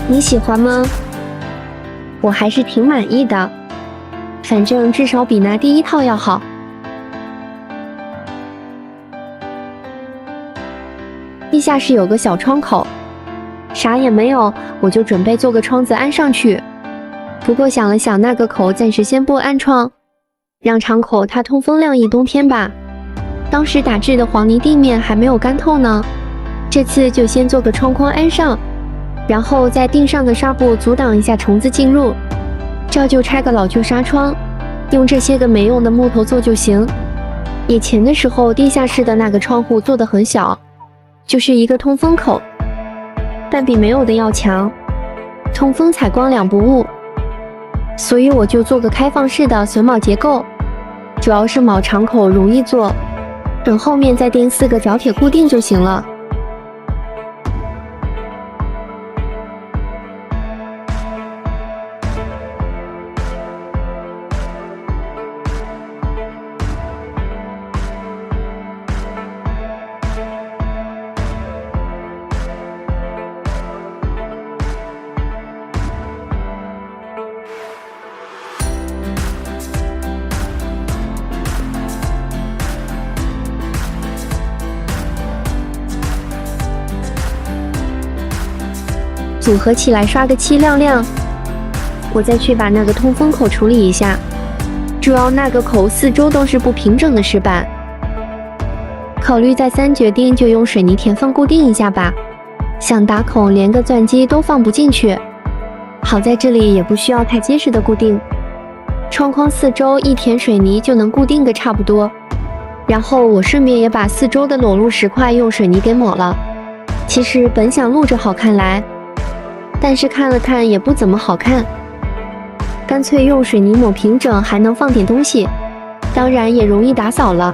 你喜欢吗？我还是挺满意的，反正至少比那第一套要好。地下室有个小窗口，啥也没有，我就准备做个窗子安上去。不过想了想，那个口暂时先不安窗，让敞口它通风晾一冬天吧。当时打制的黄泥地面还没有干透呢，这次就先做个窗框安上，然后再钉上个纱布阻挡一下虫子进入。这就拆个老旧纱窗，用这些个没用的木头做就行。以前的时候，地下室的那个窗户做得很小，就是一个通风口，但比没有的要强，通风采光两不误。所以我就做个开放式的榫卯结构，主要是铆敞口容易做，等后面再钉4个角铁固定就行了。组合起来刷个漆亮亮，我再去把那个通风口处理一下，主要那个口四周都是不平整的石板，考虑再三决定就用水泥填缝固定一下吧，想打孔连个钻机都放不进去，好在这里也不需要太结实的固定，窗框四周一填水泥就能固定个差不多，然后我顺便也把四周的裸露石块用水泥给抹了，其实本想露着好看来，但是看了看也不怎么好看，干脆用水泥抹平整，还能放点东西，当然也容易打扫了。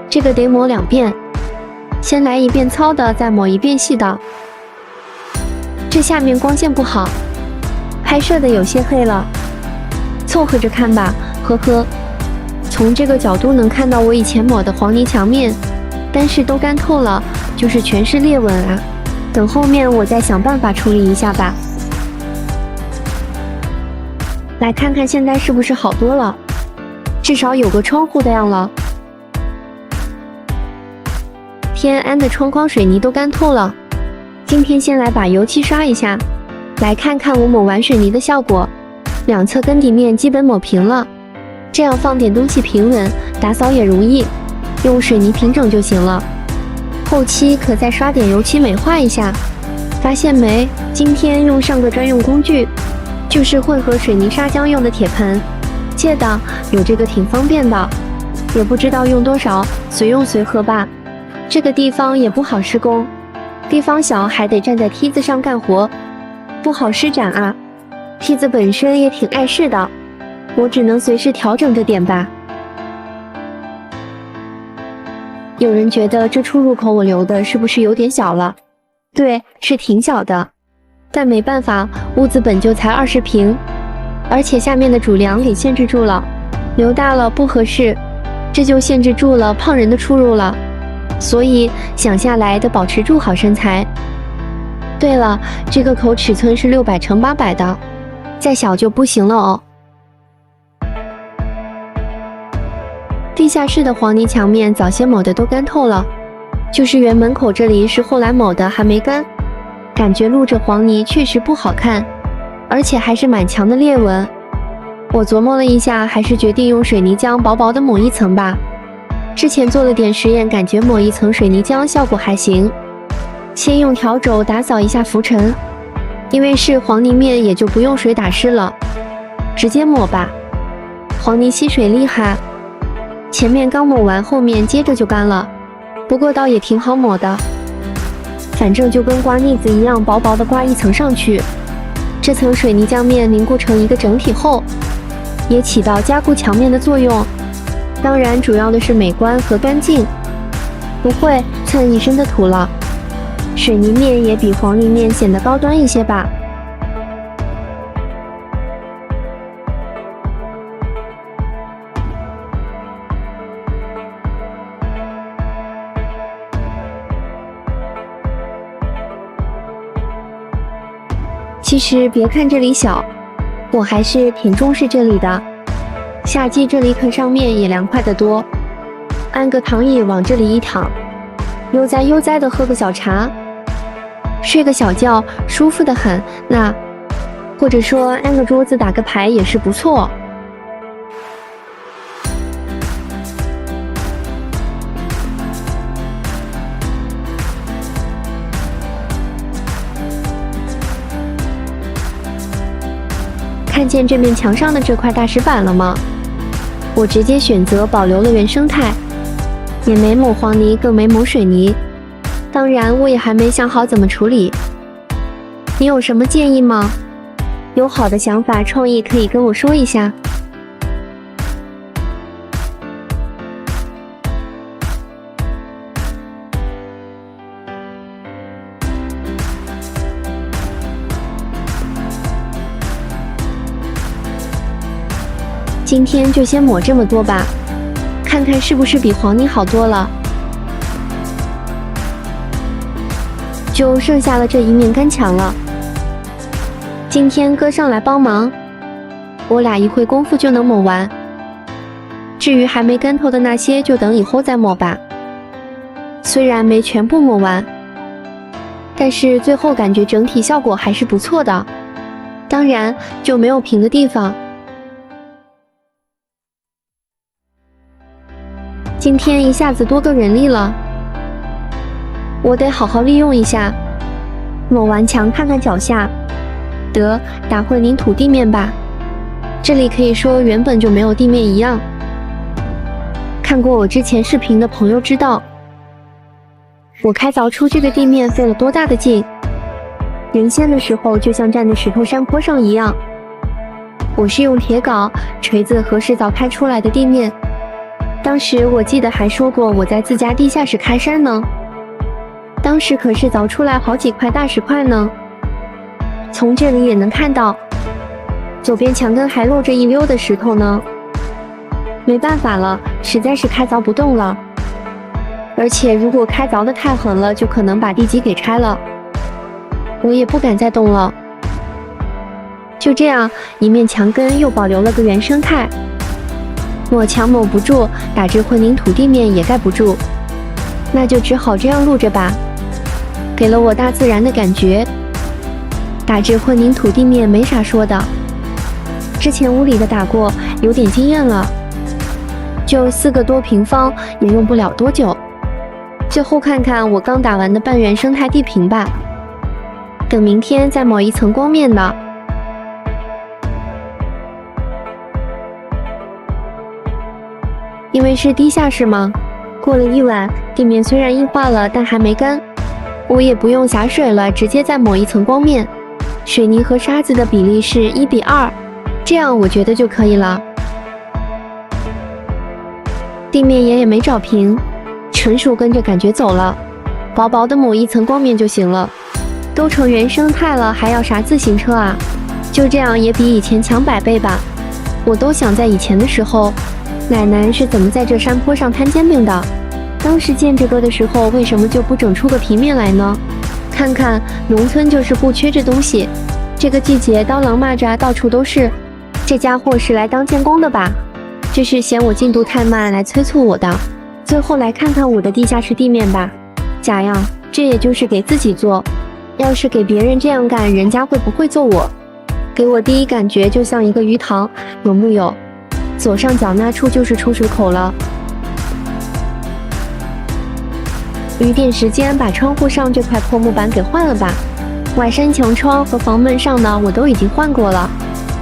这个得抹2遍，先来一遍糙的，再抹一遍细的。这下面光线不好，拍摄的有些黑了，凑合着看吧，呵呵。从这个角度能看到我以前抹的黄泥墙面，但是都干透了，就是全是裂纹啊。等后面我再想办法处理一下吧。来看看现在是不是好多了，至少有个窗户的样了。天安的窗框水泥都干透了，今天先来把油漆刷一下，来看看我抹完水泥的效果。两侧跟底面基本抹平了，这样放点东西平稳，打扫也容易，用水泥平整就行了。后期可再刷点油漆美化一下。发现没？今天用上个专用工具，就是混合水泥砂浆用的铁盆，借的，有这个挺方便的，也不知道用多少，随用随喝吧。这个地方也不好施工，地方小还得站在梯子上干活，不好施展啊。梯子本身也挺碍事的，我只能随时调整着点吧。有人觉得这出入口我留的是不是有点小了？对，是挺小的，但没办法，屋子本就才20平，而且下面的主梁给限制住了，留大了不合适，这就限制住了胖人的出入了，所以想下来得保持住好身材。对了，这个口尺寸是600乘800的，再小就不行了哦。地下室的黄泥墙面早些抹的都干透了，就是园门口这里是后来抹的还没干，感觉露着黄泥确实不好看，而且还是蛮强的裂纹。我琢磨了一下，还是决定用水泥浆薄薄的抹一层吧。之前做了点实验，感觉抹一层水泥浆效果还行。先用笤帚打扫一下浮尘，因为是黄泥面也就不用水打湿了，直接抹吧。黄泥吸水厉害，前面刚抹完，后面接着就干了，不过倒也挺好抹的。反正就跟刮腻子一样，薄薄的刮一层上去。这层水泥浆面凝固成一个整体后，也起到加固墙面的作用。当然，主要的是美观和干净，不会蹭一身的土了。水泥面也比黄泥面显得高端一些吧。其实别看这里小，我还是挺重视这里的。夏季这里啃上面也凉快得多，安个躺椅往这里一躺，悠哉悠哉的喝个小茶，睡个小觉，舒服得很。那或者说安个桌子打个牌也是不错。看见这面墙上的这块大石板了吗？我直接选择保留了原生态，也没抹黄泥，更没抹水泥。当然，我也还没想好怎么处理。你有什么建议吗？有好的想法、创意可以跟我说一下。今天就先抹这么多吧，看看是不是比黄泥好多了。就剩下了这一面干墙了。今天哥上来帮忙，我俩一会功夫就能抹完。至于还没干透的那些，就等以后再抹吧。虽然没全部抹完，但是最后感觉整体效果还是不错的。当然，就没有平的地方。今天一下子多个人力了，我得好好利用一下。抹完墙看看脚下，得打混凝土地面吧。这里可以说原本就没有地面一样。看过我之前视频的朋友知道，我开凿出这个地面费了多大的劲。原先的时候就像站在石头山坡上一样，我是用铁镐、锤子和石凿开出来的地面。当时我记得还说过我在自家地下室开山呢，当时可是凿出来好几块大石块呢。从这里也能看到，左边墙根还露着一溜的石头呢。没办法了，实在是开凿不动了。而且如果开凿的太狠了，就可能把地基给拆了。我也不敢再动了。就这样，一面墙根又保留了个原生态。抹墙抹不住，打至混凝土地面也盖不住，那就只好这样录着吧。给了我大自然的感觉。打至混凝土地面没啥说的，之前屋里的打过，有点经验了。就4个多平方，也用不了多久。最后看看我刚打完的半原生态地坪吧，等明天再抹一层光面的。因为是地下室嘛，过了一晚，地面虽然硬化了，但还没干。我也不用洒水了，直接再抹一层光面。水泥和沙子的比例是1:2，这样我觉得就可以了。地面也没找平，纯属跟着感觉走了，薄薄的抹一层光面就行了。都成原生态了，还要啥自行车啊？就这样也比以前强100倍吧。我都想在以前的时候，奶奶是怎么在这山坡上摊煎饼的？当时建这个的时候，为什么就不整出个平面来呢？看看农村就是不缺这东西。这个季节刀郎蚂蚱到处都是，这家伙是来当监工的吧？这是嫌我进度太慢来催促我的。最后来看看我的地下室地面吧。假呀，这也就是给自己做。要是给别人这样干，人家会不会揍我？给我第一感觉就像一个鱼塘，有木有？左上角那处就是出水口了。余点时间把窗户上这块破木板给换了吧。外栅墙窗和房门上的我都已经换过了，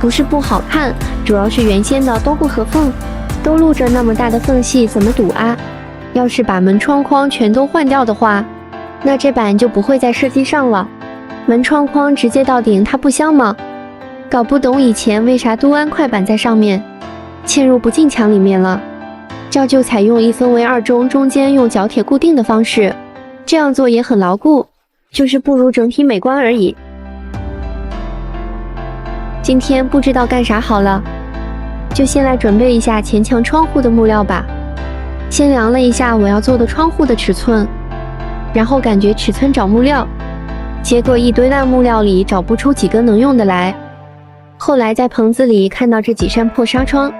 不是不好看，主要是原先的都不合缝，都露着那么大的缝隙，怎么堵啊？要是把门窗框全都换掉的话，那这板就不会再设计上了。门窗框直接到顶，它不香吗？搞不懂以前为啥都安快板在上面，嵌入不进墙里面了。照旧采用1分为2中，中间用角铁固定的方式，这样做也很牢固，就是不如整体美观而已。今天不知道干啥好了，就先来准备一下前墙窗户的木料吧。先量了一下我要做的窗户的尺寸，然后感觉尺寸找木料，结果一堆烂木料里找不出几个能用的来。后来在棚子里看到这几扇破纱窗，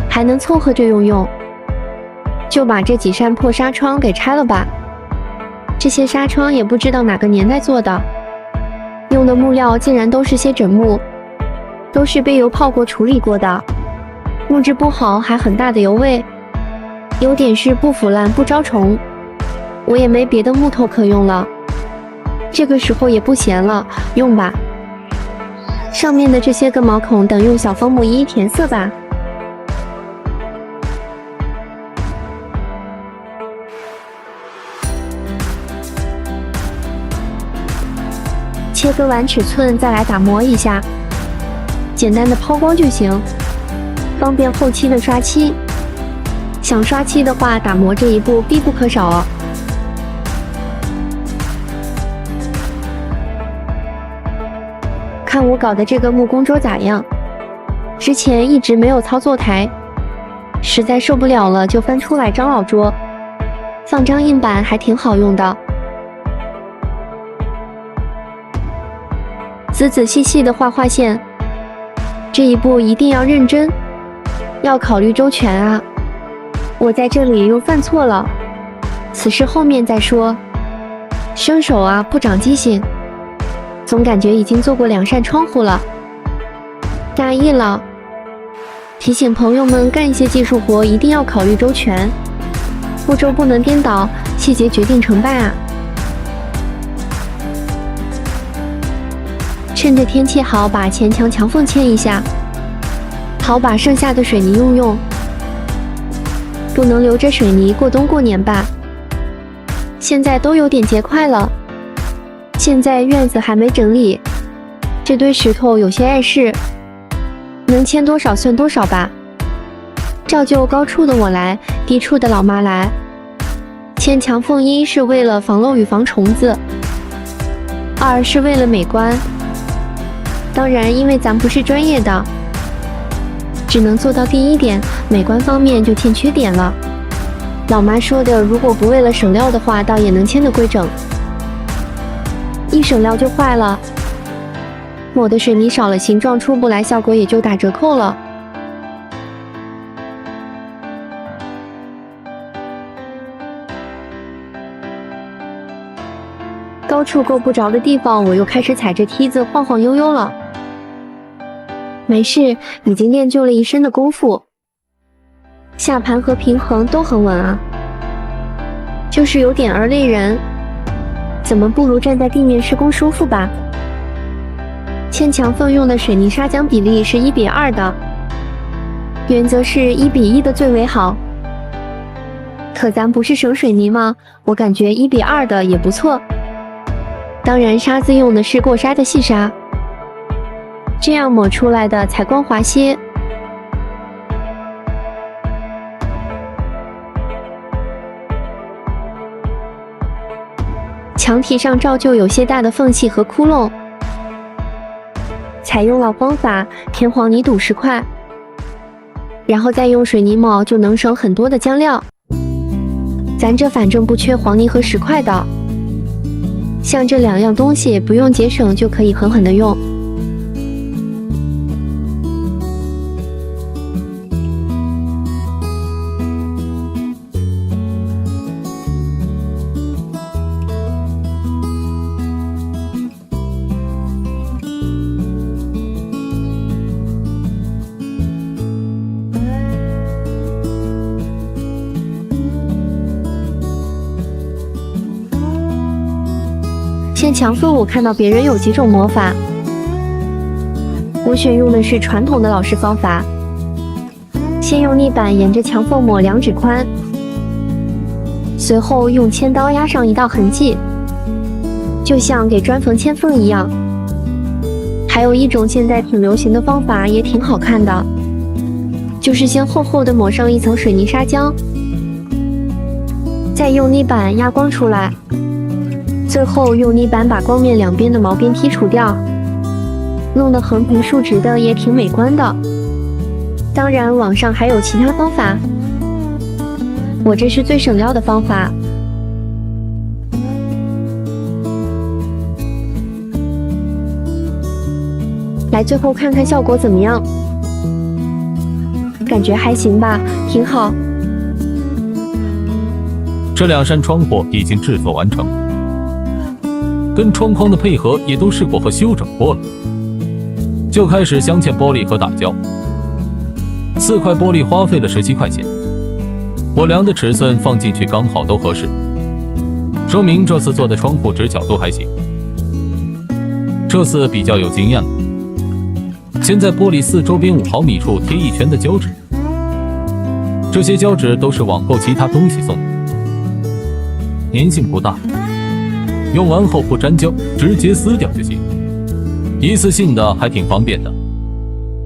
还能凑合着用，就把这几扇破纱窗给拆了吧。这些纱窗也不知道哪个年代做的，用的木料竟然都是些枕木，都是被油泡过处理过的，木质不好，还很大的油味。优点是不腐烂不招虫，我也没别的木头可用了，这个时候也不闲了，用吧。上面的这些个毛孔等用小枫木一一填色吧。切割完尺寸再来打磨一下，简单的抛光就行，方便后期的刷漆。想刷漆的话，打磨这一步必不可少哦。看我搞的这个木工桌咋样？之前一直没有操作台，实在受不了了就翻出来张老桌，放张硬板还挺好用的。仔仔细细的画线，这一步一定要认真，要考虑周全啊。我在这里又犯错了，此事后面再说。生手啊，不长记性。总感觉已经做过2扇窗户了，大意了。提醒朋友们，干一些技术活一定要考虑周全，步骤不能颠倒，细节决定成败啊。趁着天气好，把前墙墙缝嵌一下，好把剩下的水泥用，不能留着水泥过冬过年吧。现在都有点结块了。现在院子还没整理，这堆石头有些碍事，能嵌多少算多少吧。照旧高处的我来，低处的老妈来。嵌墙缝1是为了防漏与防虫子，2是为了美观。当然，因为咱不是专业的，只能做到第一点，美观方面就欠缺点了。老妈说的，如果不为了省料的话，倒也能嵌得规整。一省料就坏了，抹的水泥少了，形状出不来，效果也就打折扣了。高处够不着的地方，我又开始踩着梯子晃晃悠悠了。没事，已经练就了一身的功夫，下盘和平衡都很稳啊，就是有点儿累人。怎么不如站在地面施工舒服吧？嵌墙缝用的水泥砂浆比例是1:2的，原则是1:1的最为好。可咱不是省水泥吗？我感觉1:2的也不错。当然，沙子用的是过砂的细沙，这样抹出来的才光滑些。墙体上照旧有些大的缝隙和窟窿，采用老方法，填黄泥堵石块，然后再用水泥铆，就能省很多的浆料。咱这反正不缺黄泥和石块的，像这2样东西不用节省就可以狠狠的用。嵌墙缝我看到别人有几种磨法，我选用的是传统的老式方法，先用泥板沿着墙缝抹2指宽，随后用铅刀压上一道痕迹，就像给砖缝嵌缝一样。还有一种现在挺流行的方法，也挺好看的，就是先厚厚的抹上一层水泥砂浆，再用泥板压光出来，最后用泥板把光面两边的毛边剔除掉，弄得横平竖直的，也挺美观的。当然，网上还有其他方法，我这是最省料的方法。来，最后看看效果怎么样？感觉还行吧，挺好。这2扇窗户已经制作完成，跟窗框的配合也都试过和修整过了，就开始镶嵌玻璃和打胶。4块玻璃花费了17块钱，我量的尺寸放进去刚好都合适，说明这次做的窗户直角都还行。这次比较有经验了。先在玻璃4周边5毫米处贴1圈的胶纸，这些胶纸都是网购其他东西送的，粘性不大，用完后不粘胶，直接撕掉就行，一次性的还挺方便的。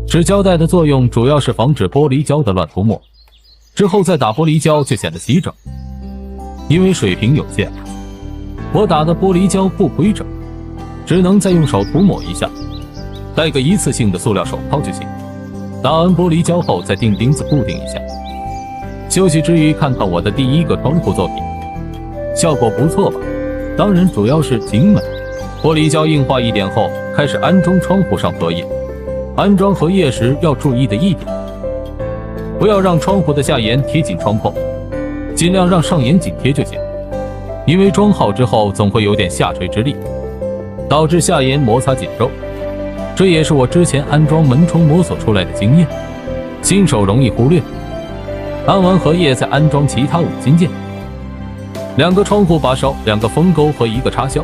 纸胶带的作用主要是防止玻璃胶的乱涂抹，之后再打玻璃胶就显得齐整。因为水平有限，我打的玻璃胶不规整，只能再用手涂抹一下，戴个一次性的塑料手套就行。打完玻璃胶后再钉钉子固定一下。休息之余看看我的第一个窗户作品，效果不错吧？当然主要是精美。玻璃胶硬化一点后，开始安装窗户上荷叶。安装荷叶时要注意的一点，不要让窗户的下沿贴紧窗口，尽量让上沿紧贴就行。因为装好之后总会有点下垂之力，导致下沿摩擦紧皱，这也是我之前安装门窗摸索出来的经验，新手容易忽略。安完荷叶再安装其他5金件，2个窗户把手、2个风钩和1个插销，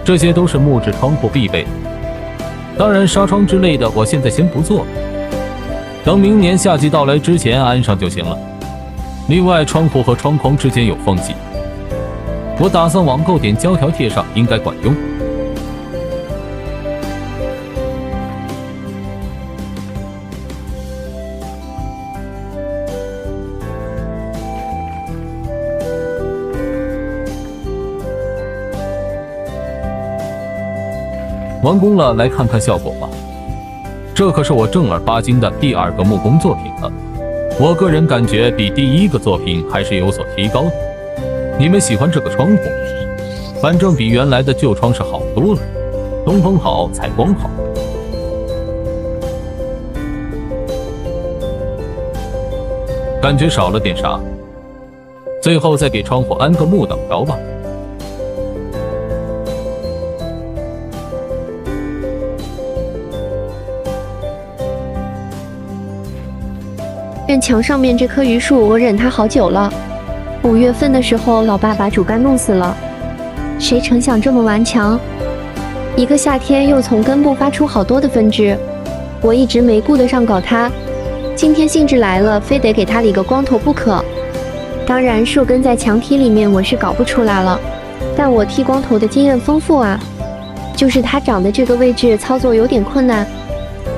这些都是木质窗户必备的。当然纱窗之类的我现在先不做了，等明年夏季到来之前安上就行了。另外窗户和窗框之间有缝隙，我打算网购点胶条贴上，应该管用。完工了，来看看效果吧。这可是我正儿八经的第2个木工作品了，我个人感觉比第1个作品还是有所提高的。你们喜欢这个窗户？反正比原来的旧窗是好多了，通风好，采光好。感觉少了点啥？最后再给窗户安个木挡条吧。院墙上面这棵榆树，我忍它好久了。5月份的时候，老爸把主干弄死了，谁成想这么顽强，一个夏天又从根部发出好多的分支。我一直没顾得上搞它，今天兴致来了，非得给它理个光头不可。当然，树根在墙体里面我是搞不出来了，但我剃光头的经验丰富啊，就是它长的这个位置操作有点困难。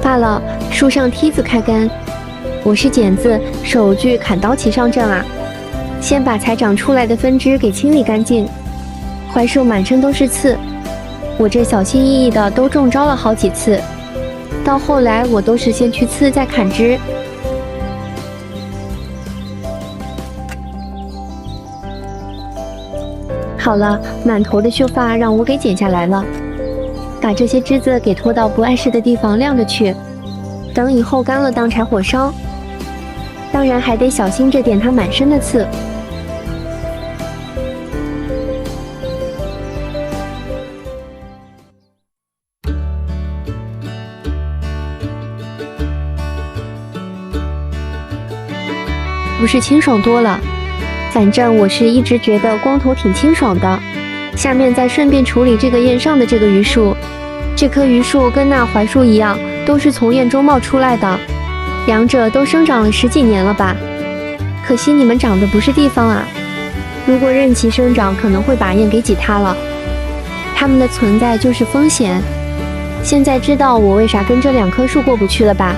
罢了，树上梯子开根。我是剪子，手锯砍刀齐上阵啊！先把才长出来的分支给清理干净。槐树满身都是刺，我这小心翼翼的都中招了好几次。到后来我都是先去刺再砍枝。好了，满头的秀发让我给剪下来了，把这些枝子给拖到不碍事的地方晾着去，等以后干了当柴火烧。当然还得小心着点它满身的刺。不是清爽多了，反正我是一直觉得光头挺清爽的。下面再顺便处理这个院上的这个榆树，这棵榆树跟那槐树一样，都是从院中冒出来的。两者都生长了10几年了吧，可惜你们长的不是地方啊！如果任其生长，可能会把砚给挤塌了。它们的存在就是风险。现在知道我为啥跟这2棵树过不去了吧？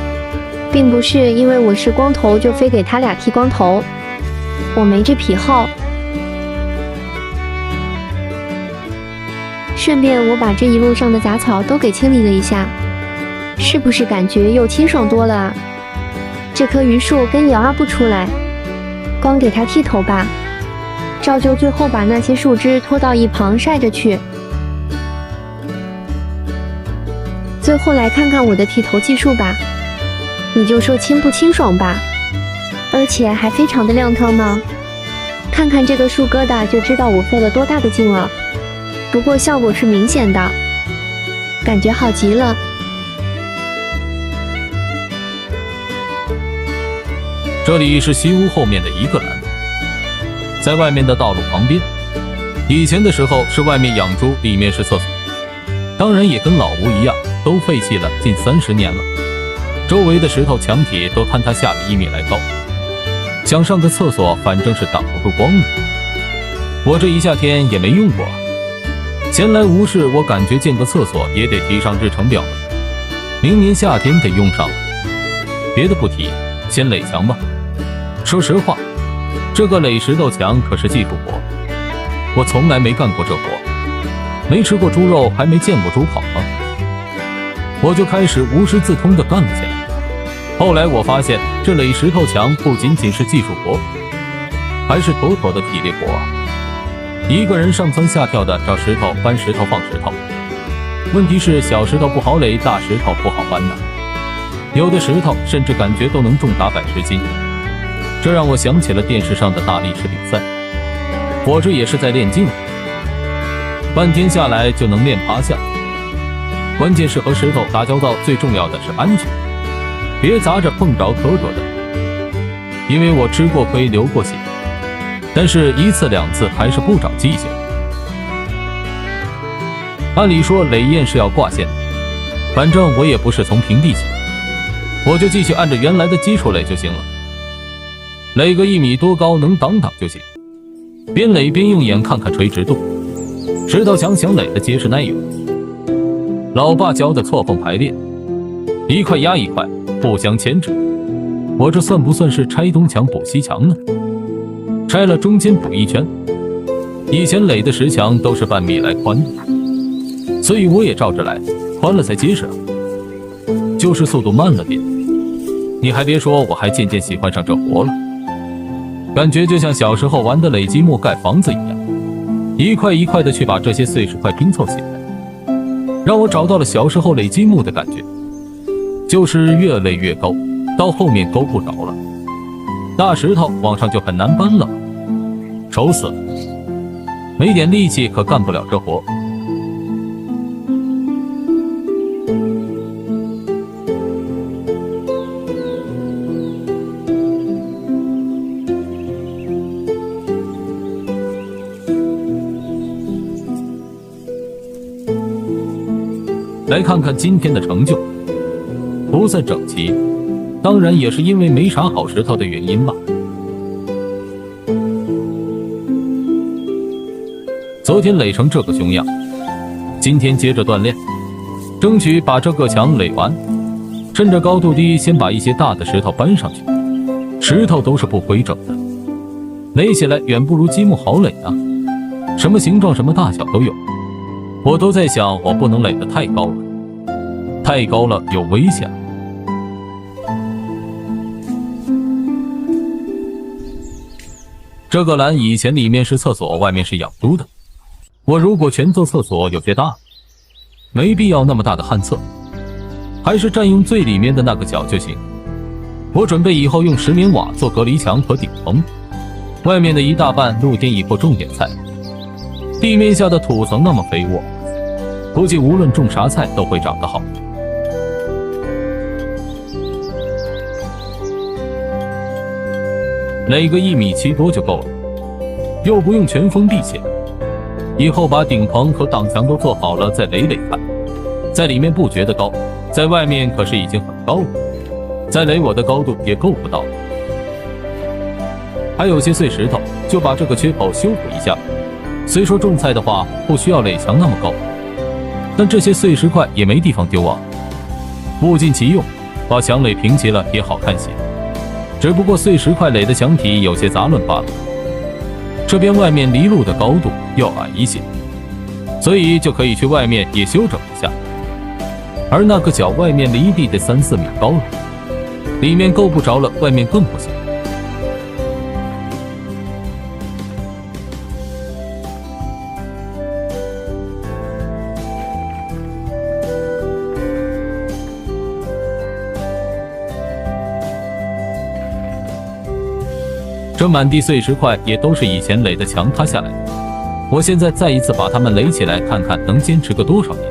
并不是因为我是光头就非给他俩剃光头，我没这癖好。顺便我把这一路上的杂草都给清理了一下，是不是感觉又清爽多了啊？这棵榆树根也挖不出来，光给它剃头吧。照旧最后把那些树枝拖到一旁晒着去。最后来看看我的剃头技术吧，你就说清不清爽吧，而且还非常的亮堂呢。看看这个树疙瘩就知道我费了多大的劲了，不过效果是明显的，感觉好极了。这里是西屋后面的一个栏，在外面的道路旁边。以前的时候是外面养猪，里面是厕所，当然也跟老吴一样，都废弃了近30年了。周围的石头墙体都坍塌下了1米来高，想上个厕所反正是挡不住光的。我这一夏天也没用过啊，闲来无事，我感觉建个厕所也得提上日程表了，明年夏天得用上了。别的不提，先垒墙吧。说实话，这个垒石头墙可是技术活，我从来没干过这活，没吃过猪肉，还没见过猪跑呢。我就开始无师自通地干了起来。后来我发现，这垒石头墙不仅仅是技术活，还是妥妥的体力活啊！一个人上蹿下跳的找石头、搬石头、放石头。问题是小石头不好垒，大石头不好搬呢。有的石头甚至感觉都能重达110斤，这让我想起了电视上的大力士比赛。我这也是在练劲，半天下来就能练趴下。关键是和石头打交道，最重要的是安全，别砸着碰着磕着的。因为我吃过亏流过血，但是1次2次还是不长记性。按理说垒堰是要挂线的，反正我也不是从平地起，我就继续按着原来的基础垒就行了，垒个1米多高能挡挡就行，边垒边用眼看看垂直度。石头墙想垒的结实耐用，老爸教的错缝排列，一块压一块，互相牵制。我这算不算是拆东墙补西墙呢？拆了中间补一圈。以前垒的石墙都是半米来宽的，所以我也照着来，宽了才结实啊，就是速度慢了点。你还别说，我还渐渐喜欢上这活了，感觉就像小时候玩的垒积木盖房子一样，一块一块的去把这些碎石块拼凑起来，让我找到了小时候垒积木的感觉，就是越垒越高，到后面勾不着了，大石头往上就很难搬了，愁死了，没点力气可干不了这活。来看看今天的成就，不算整齐，当然也是因为没啥好石头的原因吧。昨天垒成这个熊样，今天接着锻炼，争取把这个墙垒完，趁着高度低先把一些大的石头搬上去。石头都是不规整的，垒起来远不如积木好垒啊，什么形状什么大小都有。我都在想，我不能垒得太高了，太高了有危险。这个栏以前里面是厕所，外面是养猪的。我如果全做厕所有些大，没必要那么大的旱厕，还是占用最里面的那个角就行。我准备以后用石棉瓦做隔离墙和顶棚，外面的一大半露天以后种点菜。地面下的土层那么肥沃，估计无论种啥菜都会长得好。垒个1.7米多就够了，又不用全封闭起来。以后把顶棚和挡墙都做好了再垒垒看，在里面不觉得高，在外面可是已经很高了，再垒我的高度也够不到。还有些碎石头，就把这个缺口修补一下。虽说种菜的话不需要垒墙那么高，但这些碎石块也没地方丢啊，物尽其用，把墙垒平齐了也好看些。只不过碎石块垒的墙体有些杂乱罢了。这边外面离路的高度要矮一些，所以就可以去外面也修整一下。而那个角外面离地得3-4米高了，里面够不着了，外面更不行。这满地碎石块也都是以前垒的墙塌下来的，我现在再一次把它们垒起来，看看能坚持个多少年，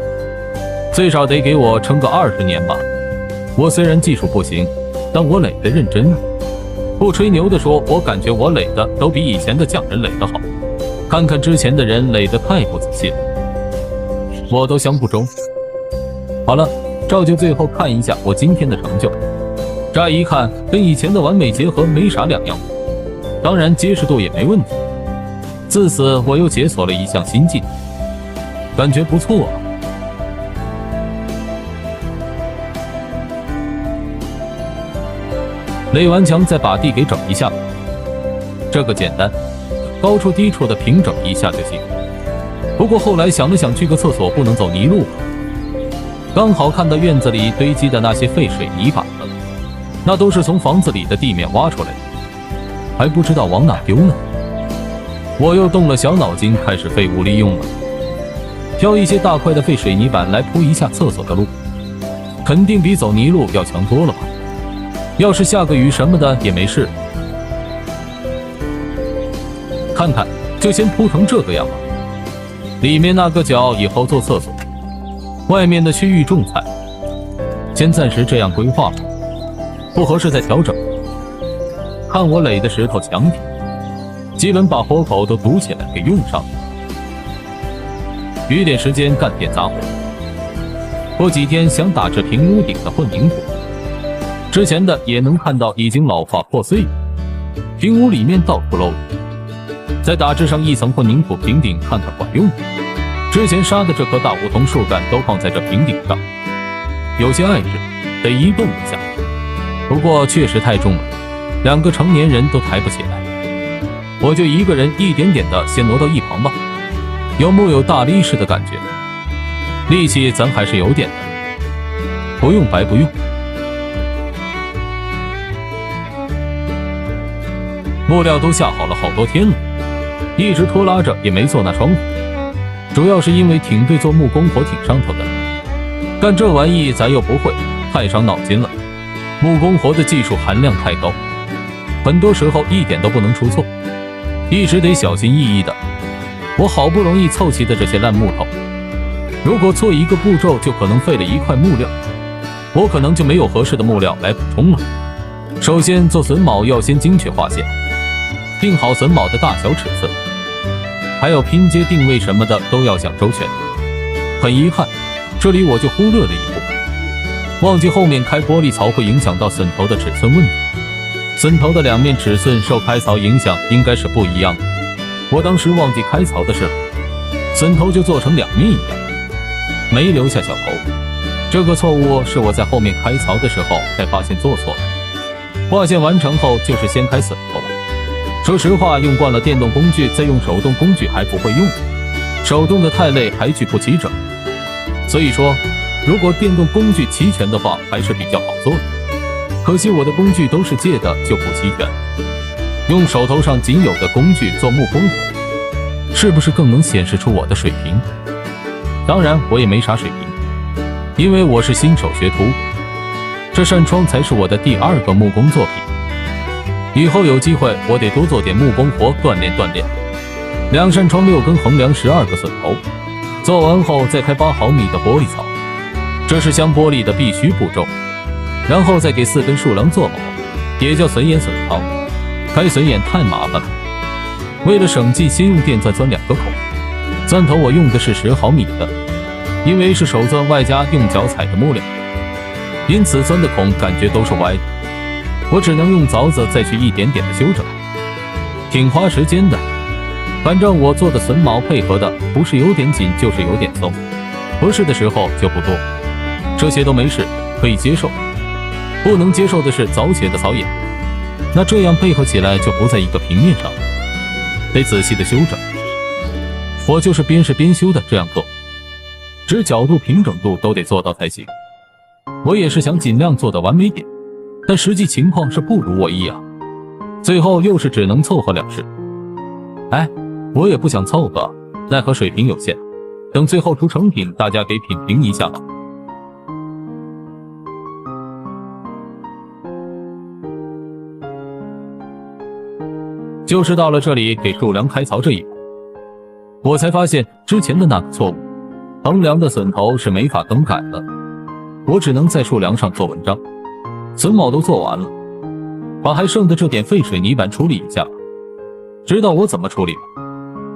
最少得给我撑个20年吧。我虽然技术不行，但我垒得认真啊。不吹牛的说，我感觉我垒的都比以前的匠人垒得好。看看之前的人垒得太不仔细了，我都相不中。好了，照旧最后看一下我今天的成就。乍一看跟以前的完美结合没啥两样，当然结实度也没问题。自此我又解锁了一项新技能，感觉不错啊。垒完墙再把地给整一下吧，这个简单，高处低处的平整一下就行。不过后来想了想，去个厕所不能走泥路吧，刚好看到院子里堆积的那些废水泥板子，那都是从房子里的地面挖出来的，还不知道往哪丢呢。我又动了小脑筋，开始废物利用了，挑一些大块的废水泥板来铺一下厕所的路，肯定比走泥路要强多了吧。要是下个雨什么的也没事，看看就先铺成这个样吧。里面那个角以后做厕所，外面的区域种菜，先暂时这样规划吧，不合适再调整。看我垒的石头墙体，基本把活口都堵起来给用上了。余点时间干点杂活，过几天想打这平屋顶的混凝土，之前的也能看到已经老化破碎了，平屋里面到处漏雨，再打制上一层混凝土平顶，看看管用吗？之前杀的这棵大梧桐树干都放在这平顶上，有些碍事，得移动一下。不过确实太重了，2个成年人都抬不起来，我就一个人一点点的先挪到一旁吧。有木有大力士的感觉？力气咱还是有点的，不用白不用。木料都下好了好多天了，一直拖拉着也没做那窗户，主要是因为挺对做木工活挺上头的，干这玩意咱又不会，太伤脑筋了。木工活的技术含量太高，很多时候一点都不能出错，一直得小心翼翼的。我好不容易凑齐的这些烂木头，如果错一个步骤就可能废了一块木料，我可能就没有合适的木料来补充了。首先做榫卯要先精确划线，定好榫卯的大小尺寸，还有拼接定位什么的都要想周全。很遗憾，这里我就忽略了一步，忘记后面开玻璃槽会影响到榫头的尺寸问题。榫头的2面尺寸受开槽影响应该是不一样的，我当时忘记开槽的事了，榫头就做成2面一样，没留下小口。这个错误是我在后面开槽的时候才发现做错了。划线完成后就是先开榫头，说实话用惯了电动工具再用手动工具还不会用，手动的太累还举不齐整，所以说如果电动工具齐全的话还是比较好做的。可惜我的工具都是借的，就不齐全，用手头上仅有的工具做木工活，是不是更能显示出我的水平？当然我也没啥水平，因为我是新手学徒，这扇窗才是我的第2个木工作品。以后有机会我得多做点木工活锻炼锻炼。2扇窗6根横梁12个榫头，做完后再开8毫米的玻璃槽，这是镶玻璃的必须步骤。然后再给4根竖梁做铆，也叫榫眼榫槽。开榫眼太麻烦了，为了省劲，先用电钻钻2个口，钻头我用的是10毫米的，因为是手钻外加用脚踩的木料，因此钻的孔感觉都是歪的，我只能用凿子再去一点点的修整，挺花时间的。反正我做的榫卯配合的不是有点紧就是有点松，合适的时候就不多，这些都没事，可以接受。不能接受的是早写的槽眼，那这样配合起来就不在一个平面上，得仔细的修正。我就是边试边修的这样做，指角度平整度都得做到才行。我也是想尽量做的完美点，但实际情况是不如我意啊，最后又是只能凑合了事。哎，我也不想凑合，奈何水平有限，等最后出成品大家给品评一下吧。就是到了这里给竖梁开槽这一步，我才发现之前的那个错误，横梁的榫头是没法更改的，我只能在竖梁上做文章。榫卯都做完了，把还剩的这点废水泥板处理一下吧。知道我怎么处理吗？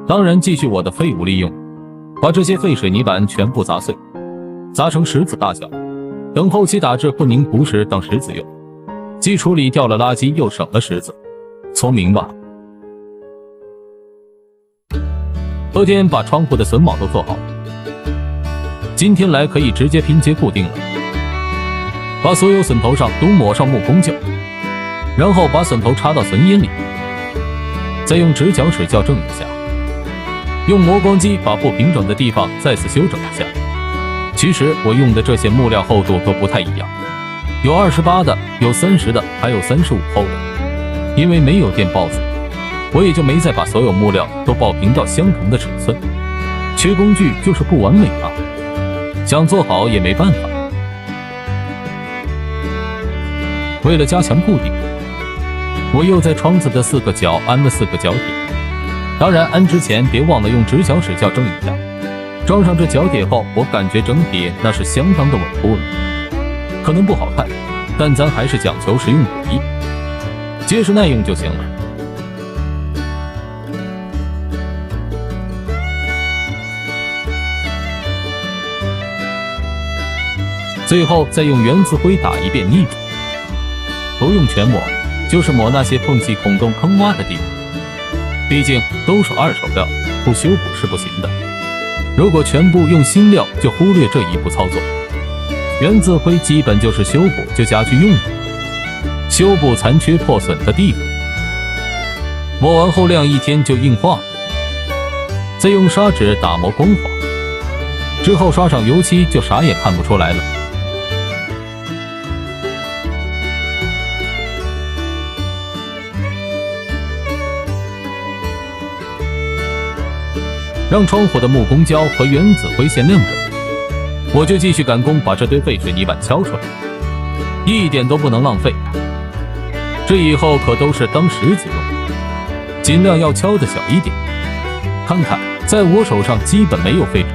当然继续我的废物利用，把这些废水泥板全部砸碎，砸成石子大小，等后期打制混凝土时当石子用，既处理掉了垃圾又省了石子，聪明吧？昨天把窗户的榫卯都做好了，今天来可以直接拼接固定了。把所有榫头上都抹上木工胶，然后把榫头插到榫眼里，再用直角尺校正一下，用磨光机把不平整的地方再次修整一下。其实我用的这些木料厚度都不太一样，有28的，有30的，还有35厚的。因为没有电刨子，我也就没再把所有木料都刨平到相同的尺寸。缺工具就是不完美啊，想做好也没办法。为了加强固定，我又在窗子的4个角安了4个角铁。当然安之前别忘了用直角尺校正一下。装上这角铁后，我感觉整体那是相当的稳固了。可能不好看，但咱还是讲求实用主义，结实耐用就行了。最后再用原子灰打一遍腻住，不用全抹，就是抹那些缝隙孔洞坑洼的地方，毕竟都是二手料，不修补是不行的。如果全部用新料，就忽略这一步操作。原子灰基本就是修补就家具用的，修补残缺破损的地方。抹完后晾1天就硬化了，再用砂纸打磨光滑，之后刷上油漆就啥也看不出来了。让窗户的木工胶和原子灰先晾着，我就继续赶工把这堆废水泥板敲出来，一点都不能浪费。这以后可都是当石子用，尽量要敲得小一点。看看，在我手上基本没有废纸。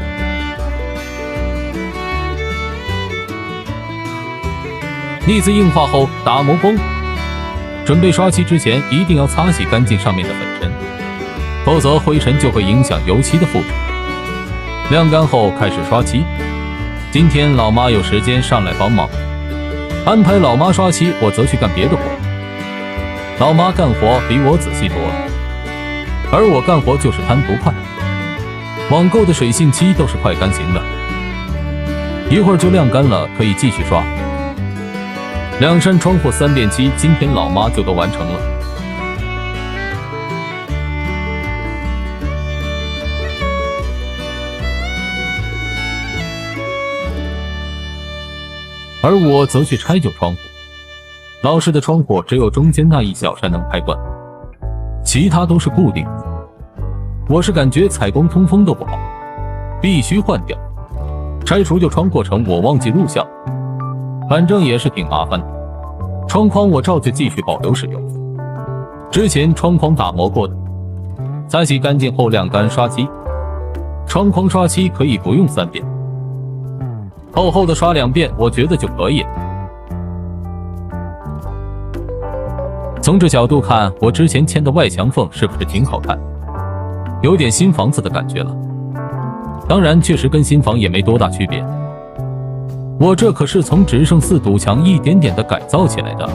腻子硬化后打磨光滑，准备刷漆之前一定要擦洗干净上面的粉尘，否则灰尘就会影响油漆的附着。晾干后开始刷漆，今天老妈有时间上来帮忙，安排老妈刷漆，我则去干别的活。老妈干活比我仔细多了，而我干活就是贪图快，网购的水性漆都是快干型的，一会儿就晾干了，可以继续刷。2扇窗户3遍漆，今天老妈就都完成了。而我则去拆旧窗户，老式的窗户只有中间那一小扇能开关，其他都是固定的。我是感觉采光通风都不好，必须换掉。拆除旧窗过程我忘记录像，反正也是挺麻烦的。窗框我照旧继续保留使用，之前窗框打磨过的，擦洗干净后晾干刷漆。窗框刷漆可以不用3遍，厚厚的刷2遍，我觉得就可以了。从这角度看，我之前嵌的外墙缝是不是挺好看？有点新房子的感觉了。当然，确实跟新房也没多大区别。我这可是从只剩4堵墙一点点的改造起来的。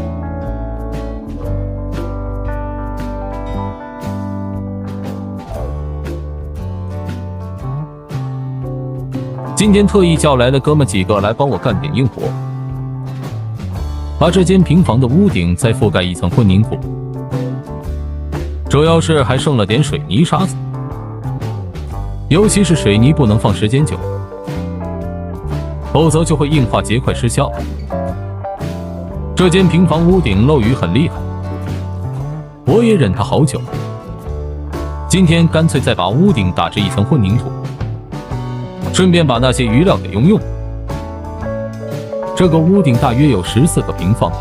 今天特意叫来了哥们几个来帮我干点硬活，把这间平房的屋顶再覆盖一层混凝土，主要是还剩了点水泥沙子，尤其是水泥不能放时间久，否则就会硬化结块失效。这间平房屋顶漏雨很厉害，我也忍它好久，今天干脆再把屋顶打着一层混凝土，顺便把那些余料给用。这个屋顶大约有14个平方，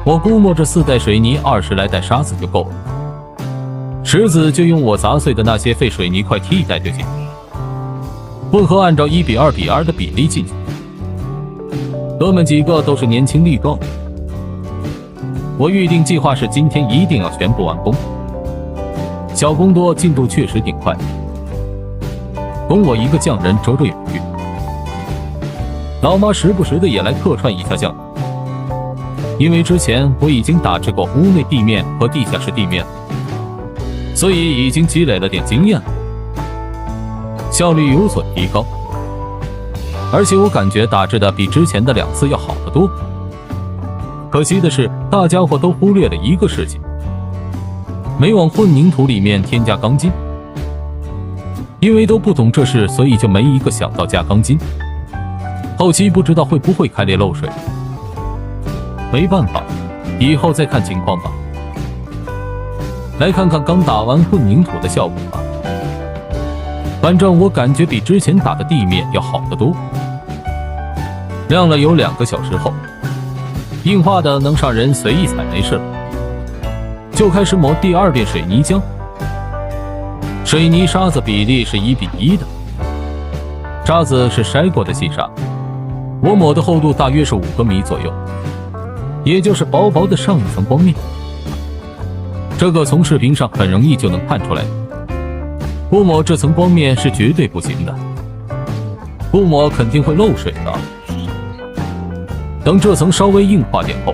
我估摸着4袋水泥20来袋沙子就够了，石子就用我砸碎的那些废水泥块替代就行，混合按照1:2:2的比例进去。哥们几个都是年轻力壮，我预定计划是今天一定要全部完工，小工多，进度确实挺快，供我一个匠人绰绰有余。老妈时不时的也来客串一下匠人，因为之前我已经打制过屋内地面和地下室地面，所以已经积累了点经验了，效率有所提高。而且我感觉打制的比之前的2次要好得多。可惜的是，大家伙都忽略了一个事情，没往混凝土里面添加钢筋。因为都不懂这事，所以就没一个想到加钢筋。后期不知道会不会开裂漏水，没办法，以后再看情况吧。来看看刚打完混凝土的效果吧。反正我感觉比之前打的地面要好得多。晾了有2个小时后，硬化的能上人随意踩没事了，就开始抹第2遍水泥浆。水泥沙子比例是1:1的，沙子是筛过的细沙，我抹的厚度大约是5个米左右，也就是薄薄的上一层光面。这个从视频上很容易就能看出来，不抹这层光面是绝对不行的，不抹肯定会漏水的。等这层稍微硬化点后，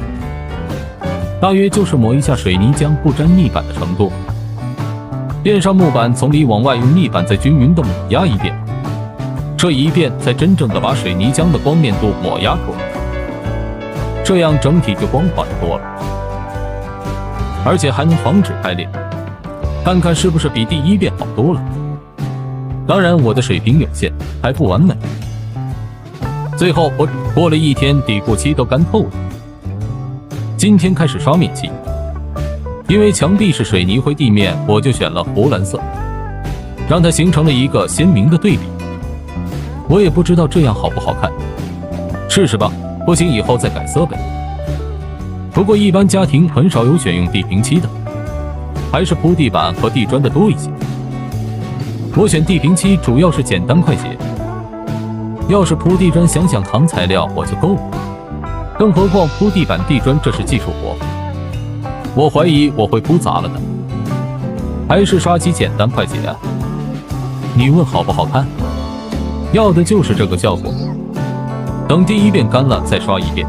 大约就是抹一下水泥浆不沾腻板的程度，垫上木板，从里往外用腻板再均匀的抹压一遍，这一遍才真正的把水泥浆的光面度抹压出来，这样整体就光滑得多了，而且还能防止开裂。看看是不是比第1遍好多了。当然我的水平有限，还不完美。最后我过了1天，底部漆都干透了。今天开始刷面漆，因为墙壁是水泥灰地面，我就选了湖蓝色，让它形成了一个鲜明的对比。我也不知道这样好不好看，试试吧，不行以后再改色呗。不过一般家庭很少有选用地平漆的，还是铺地板和地砖的多一些。我选地平漆主要是简单快捷，要是铺地砖想想扛材料我就够了，更何况铺地板地砖这是技术活，我怀疑我会铺砸了的。还是刷漆简单快捷啊。你问好不好看？要的就是这个效果。等第1遍干了再刷1遍，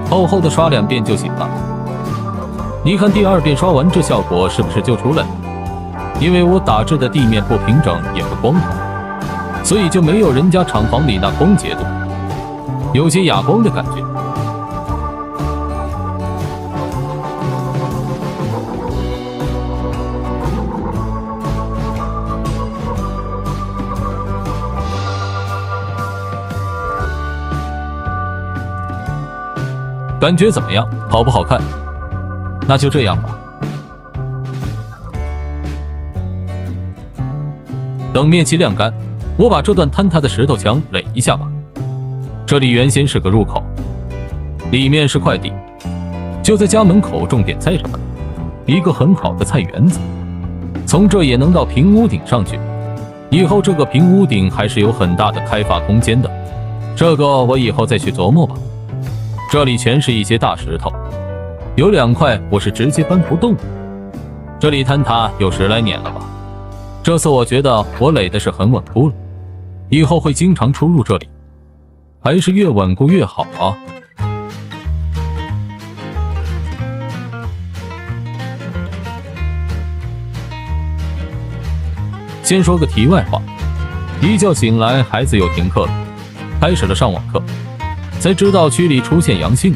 厚厚的刷2遍就行了。你看第2遍刷完这效果是不是就出来了？因为我打制的地面不平整也不光滑，所以就没有人家厂房里那光洁度，有些哑光的感觉。感觉怎么样？好不好看？那就这样吧。等面漆晾干，我把这段坍塌的石头墙垒一下吧。这里原先是个入口，里面是块地，就在家门口种点菜什么的，一个很好的菜园子。从这也能到平屋顶上去，以后这个平屋顶还是有很大的开发空间的。这个我以后再去琢磨吧。这里全是一些大石头，有2块我是直接搬不动的。这里坍塌有10来年了吧。这次我觉得我垒的是很稳固了，以后会经常出入这里，还是越稳固越好啊。先说个题外话，一觉醒来，孩子又停课了，开始了上网课，才知道区里出现阳性，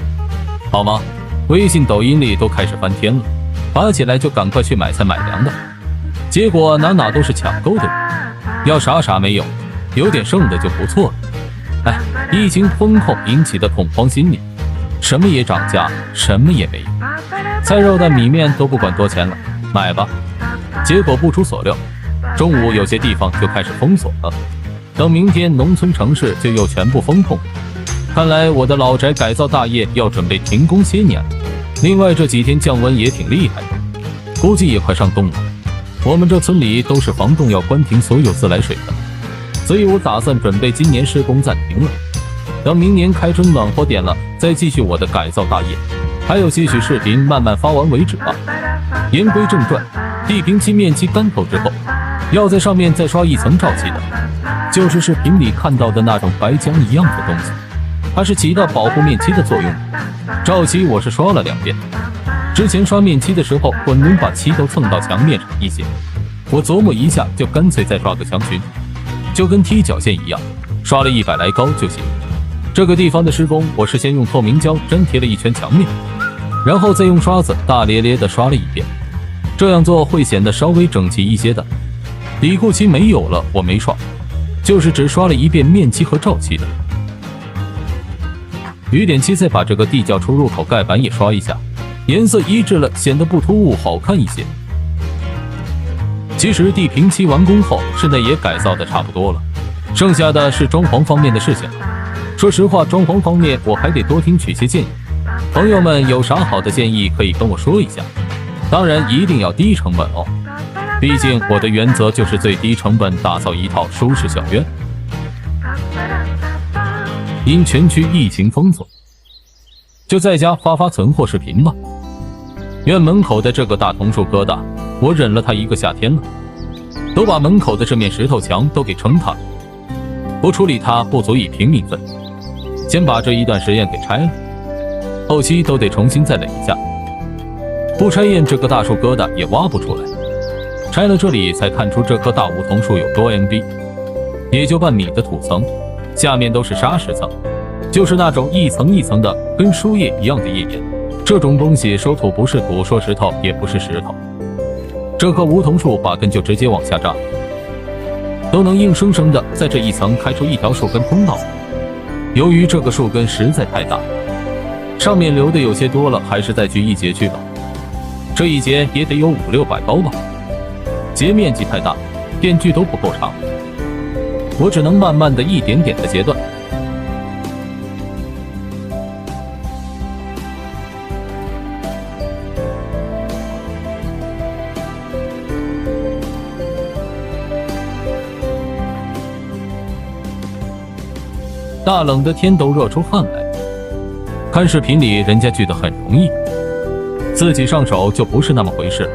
好吗？微信、抖音里都开始翻天了，爬起来就赶快去买菜买粮的，结果哪都是抢购的人，要啥没有，有点剩的就不错了。哎，疫情风控引起的恐慌心理，什么也涨价，什么也没有，菜肉蛋米面都不管多钱了，买吧。结果不出所料，中午有些地方就开始封锁了，等明天农村城市就又全部封控。看来我的老宅改造大业要准备停工些年了。另外这几天降温也挺厉害的，估计也快上冻了。我们这村里都是房东要关停所有自来水的，所以我打算准备今年施工暂停了，等明年开春暖和点了再继续我的改造大业。还有些许视频慢慢发完为止吧。言归正传，地平漆面漆干透之后，要在上面再刷一层罩漆的，就是视频里看到的那种白浆一样的东西，它是起到保护面漆的作用。罩漆我是刷了2遍，之前刷面漆的时候混能把漆都蹭到墙面上一些，我琢磨一下就干脆再刷个墙裙，就跟踢脚线一样，刷了100来高就行。这个地方的施工我是先用透明胶粘贴了一圈墙面，然后再用刷子大咧咧的刷了一遍，这样做会显得稍微整齐一些的。底库漆没有了我没刷，就是只刷了1遍面漆和罩漆的。雨点漆再把这个地窖出入口盖板也刷一下，颜色一致了，显得不突兀，好看一些。其实地平漆完工后，室内也改造的差不多了，剩下的是装潢方面的事情了。说实话，装潢方面我还得多听取些建议，朋友们有啥好的建议可以跟我说一下，当然一定要低成本哦，毕竟我的原则就是最低成本打造一套舒适小院。因全区疫情封锁，就在家发存货视频吧。院门口的这个大桐树疙瘩，我忍了它1个夏天了，都把门口的这面石头墙都给撑塌了，不处理它不足以平民愤，先把这一段实验给拆了，后期都得重新再垒一下。不拆验这个大树疙瘩也挖不出来，拆了这里才看出这棵大梧桐树有多 MB， 也就半米的土层，下面都是砂石层，就是那种一层一层的跟树叶一样的叶岩。这种东西说土不是土，说石头也不是石头。这棵梧桐树把根就直接往下扎，都能硬生生的在这一层开出一条树根通道。由于这个树根实在太大，上面留的有些多了，还是再锯一节去吧。这一节也得有500-600包吧，节面积太大，电锯都不够长，我只能慢慢的一点点的截断。大冷的天都热出汗来，看视频里人家锯得很容易，自己上手就不是那么回事了，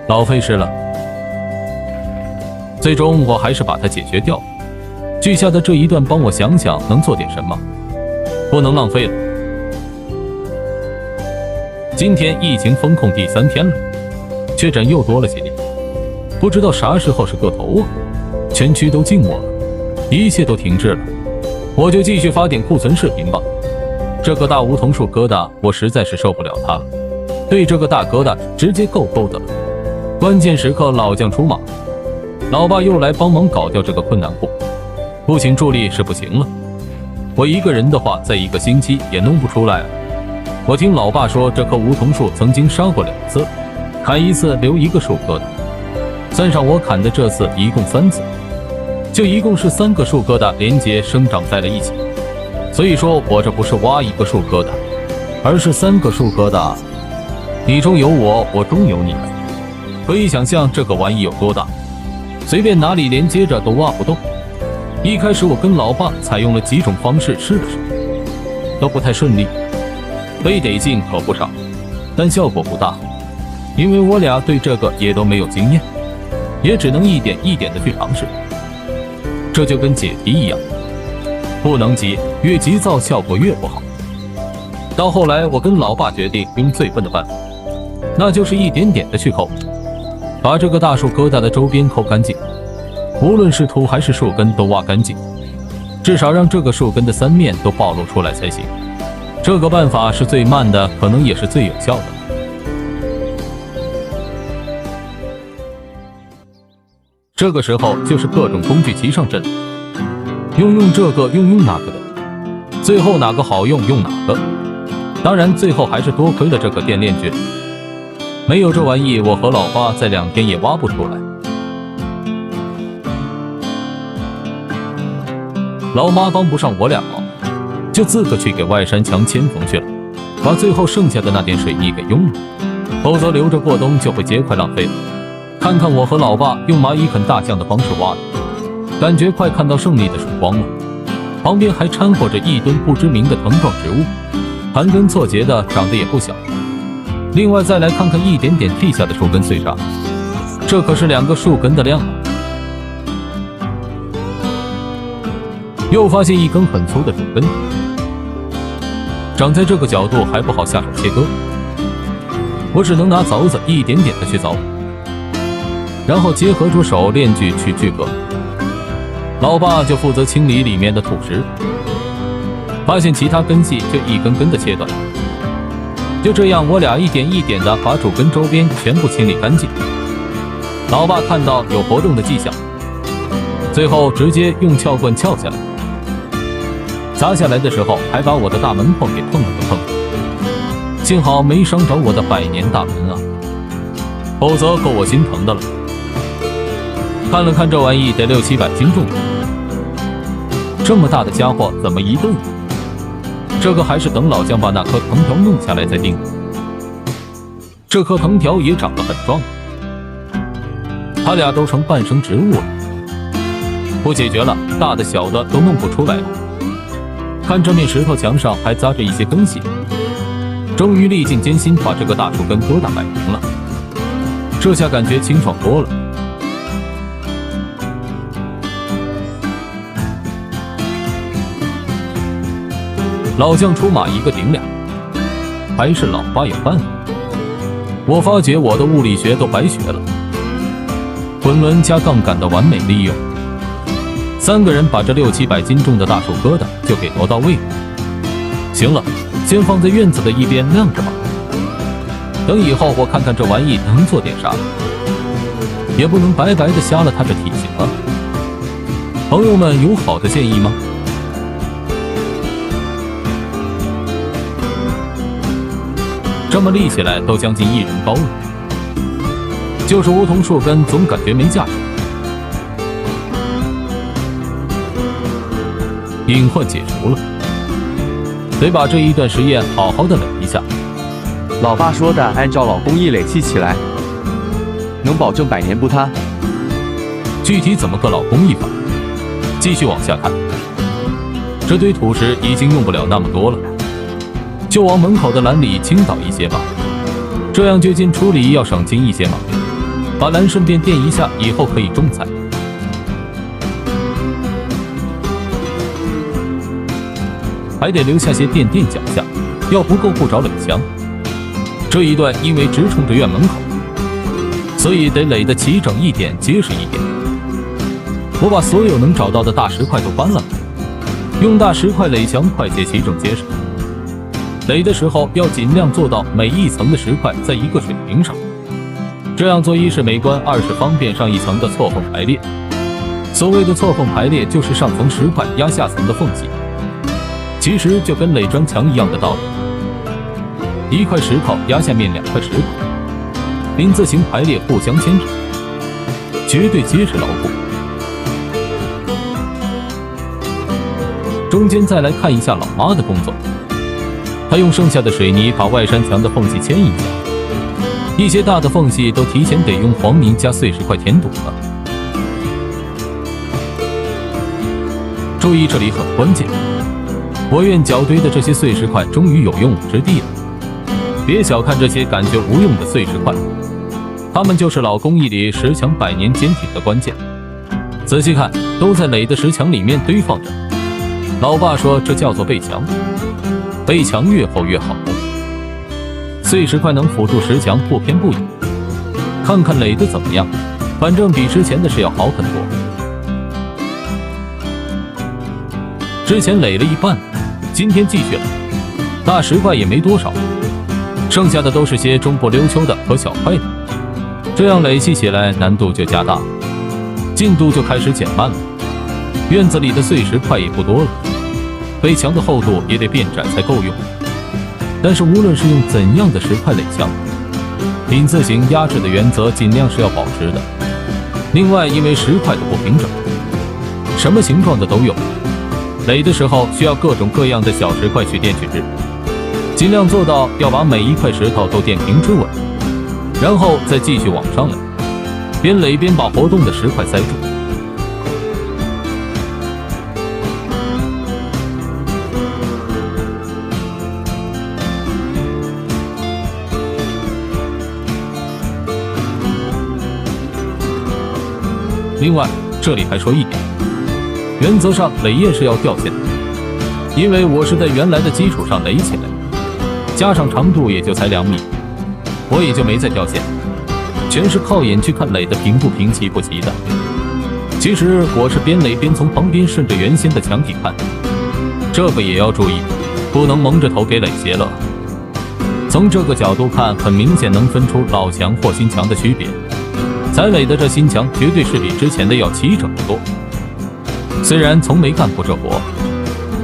老费事了。最终我还是把它解决掉了。锯下的这一段帮我想想能做点什么，不能浪费了。今天疫情封控第3天了，确诊又多了些例，不知道啥时候是个头啊，全区都静默了，一切都停滞了。我就继续发点库存视频吧。这个大梧桐树疙瘩我实在是受不了它了，对这个大疙瘩直接够的了。关键时刻老将出马，老爸又来帮忙搞掉这个困难户，不请助力是不行了。我一个人的话，在1个星期也弄不出来了。我听老爸说，这棵梧桐树曾经杀过2次，砍1次留1个树疙瘩，算上我砍的这次一共3次，就一共是3个树疙瘩连接生长在了一起。所以说我这不是挖1个树疙瘩，而是3个树疙瘩，你中有我，我中有你们。可以想象这个玩意有多大，随便哪里连接着都挖不动。一开始我跟老爸采用了几种方式试了试，都不太顺利，非得劲可不少，但效果不大，因为我俩对这个也都没有经验，也只能一点一点的去尝试。这就跟解题一样，不能急，越急躁效果越不好。到后来我跟老爸决定用最笨的办法，那就是一点点的去抠，把这个大树疙瘩的周边抠干净，无论是土还是树根都挖干净，至少让这个树根的3面都暴露出来才行。这个办法是最慢的，可能也是最有效的。这个时候就是各种工具齐上阵，用这个，用那个的，最后哪个好用用哪个。当然最后还是多亏了这个电链锯，没有这玩意，我和老爸在2天也挖不出来。老妈帮不上我俩忙，就自个去给外山墙牵缝去了，把最后剩下的那点水泥给用了，否则留着过冬就会结块浪费了。看看我和老爸用蚂蚁啃大象的方式挖的，感觉快看到胜利的曙光了。旁边还掺和着1吨不知名的藤状植物，盘根错节的，长得也不小。另外再来看看一点点地下的树根碎渣，这可是2个树根的量啊！又发现1根很粗的树根，长在这个角度还不好下手切割，我只能拿凿子一点点的去凿，然后结合着手链锯去锯割。老爸就负责清理里面的土石，发现其他根系就一根根的切断。就这样，我俩一点一点的把主根周边全部清理干净。老爸看到有活动的迹象，最后直接用撬棍撬下来，砸下来的时候还把我的大门框给碰了个碰，幸好没伤着我的100年大门啊，否则够我心疼的了。看了看这玩意，得600-700斤重，这么大的家伙怎么移动？这个还是等老姜把那棵藤条弄下来再定。这棵藤条也长得很壮，他俩都成半生植物了。不解决了，大的小的都弄不出来了。看这面石头墙上还扎着一些根系，终于历尽艰辛把这个大树根疙瘩摆平了，这下感觉清爽多了。老将出马1个顶2，还是老爸有办法。我发觉我的物理学都白学了，滚轮加杠杆的完美利用，3个人把这600-700斤重的大树疙瘩就给挪到位了。行了，先放在院子的一边晾着吧，等以后我看看这玩意能做点啥，也不能白白的瞎了它这体型啊。朋友们有好的建议吗？这么立起来都将近1人高了，就是梧桐树根总感觉没价值。隐患解除了，得把这一段实验好好的垒一下。老爸说的，按照老工艺垒砌起来，能保证100年不塌。具体怎么个老工艺法？继续往下看，这堆土石已经用不了那么多了，就往门口的栏里倾倒一些吧，这样就近处理要省心一些嘛。把栏顺便垫一下，以后可以种菜。还得留下些垫脚下，要不够不着垒墙。这一段因为直冲着院门口，所以得垒得齐整一点，结实一点。我把所有能找到的大石块都搬了，用大石块垒墙，快捷齐整结实。垒的时候要尽量做到每一层的石块在一个水平上，这样做1是美观，2是方便上一层的错缝排列。所谓的错缝排列，就是上层石块压下层的缝隙，其实就跟垒砖墙一样的道理。1块石头压下面2块石头，林字形排列，互相牵制，绝对结实牢固。中间再来看一下老妈的工作，她用剩下的水泥把外山墙的缝隙牵一下，一些大的缝隙都提前得用黄泥加碎石块填堵了。注意，这里很关键，我院脚堆的这些碎石块终于有用武之地了。别小看这些感觉无用的碎石块，它们就是老工艺里石墙100年坚挺的关键。仔细看，都在垒的石墙里面堆放着。老爸说这叫做背墙，背墙越厚越好。碎石块能辅助石墙不偏不倚。看看垒的怎么样，反正比之前的是要好很多。之前垒了一半，今天继续垒，大石块也没多少，剩下的都是些中不溜秋的和小块的，这样垒砌起来难度就加大，进度就开始减慢了。院子里的碎石块也不多了，围墙的厚度也得变窄才够用。但是无论是用怎样的石块垒墙，领字形压制的原则尽量是要保持的。另外，因为石块的不平整，什么形状的都有，垒的时候需要各种各样的小石块去垫去支，尽量做到要把每一块石头都垫平支稳，然后再继续往上垒，边垒边把活动的石块塞住。另外，这里还说一点，原则上垒叶是要掉线的，因为我是在原来的基础上垒起来，加上长度也就才2米，我也就没再掉线，全是靠眼去看垒的平不平齐不齐的。其实我是边垒边从旁边顺着原先的墙体看，这个也要注意，不能蒙着头给垒斜了。从这个角度看，很明显能分出老墙或新墙的区别。才垒的这新墙绝对是比之前的要齐整得多。虽然从没干过这活，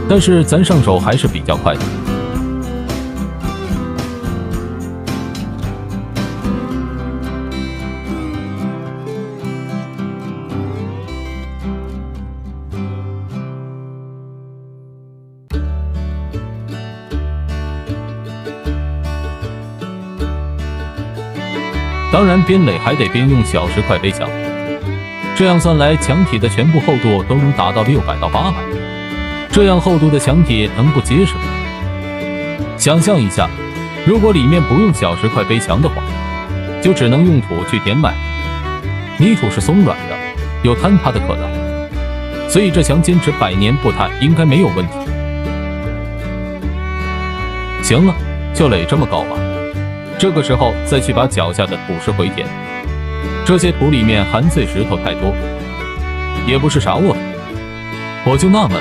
但是咱上手还是比较快的。当然，边垒还得边用小石块背墙，这样算来，墙体的全部厚度都能达到600到800，这样厚度的墙体能不结实吗？想象一下，如果里面不用小石块背墙的话，就只能用土去填埋，泥土是松软的，有坍塌的可能，所以这墙坚持100年不塌应该没有问题。行了，就垒这么高吧。这个时候再去把脚下的土石回填，这些土里面含碎石头太多，也不是啥卧土。我就纳闷，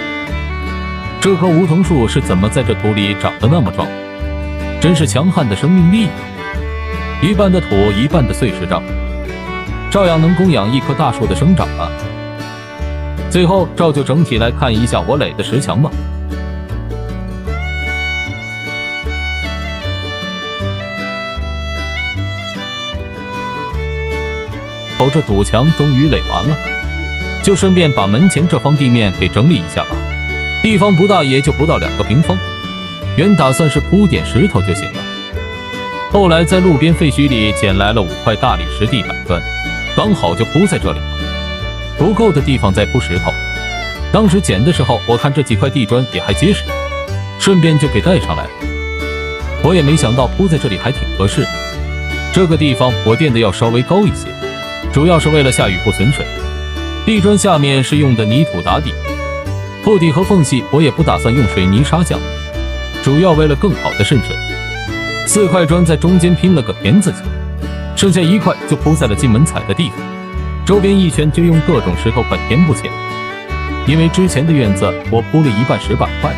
这棵梧桐树是怎么在这土里长得那么壮，真是强悍的生命力。一半的土，一半的碎石障，照样能供养一棵大树的生长啊。最后照就整体来看一下我垒的石墙吧。这堵墙终于垒完了，就顺便把门前这方地面给整理一下吧。地方不大，也就不到2个平方，原打算是铺点石头就行了。后来在路边废墟里捡来了5块大理石地板砖，刚好就铺在这里了。不够的地方再铺石头。当时捡的时候，我看这几块地砖也还结实，顺便就给带上来了。我也没想到铺在这里还挺合适的。这个地方我垫的要稍微高一些，主要是为了下雨不存水。地砖下面是用的泥土打底，铺底和缝隙我也不打算用水泥砂浆，主要为了更好的渗水。4块砖在中间拼了个田字形，剩下1块就铺在了进门踩的地方，周边一圈就用各种石头块填补起来。因为之前的院子我铺了一半石板块，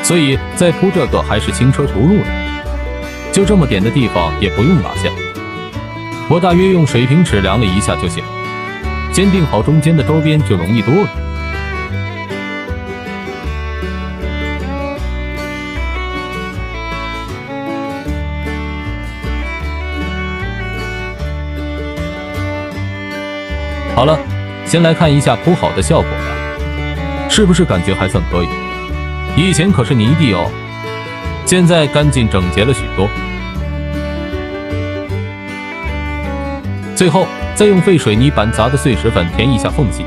所以再铺这个还是轻车熟路的，就这么点的地方也不用拉线。我大约用水平尺量了一下就行了，坚定好中间的周边就容易多了。好了，先来看一下铺好的效果吧，是不是感觉还算可以？以前可是泥地哦，现在干净整洁了许多。最后再用废水泥板砸的碎石粉填一下缝隙，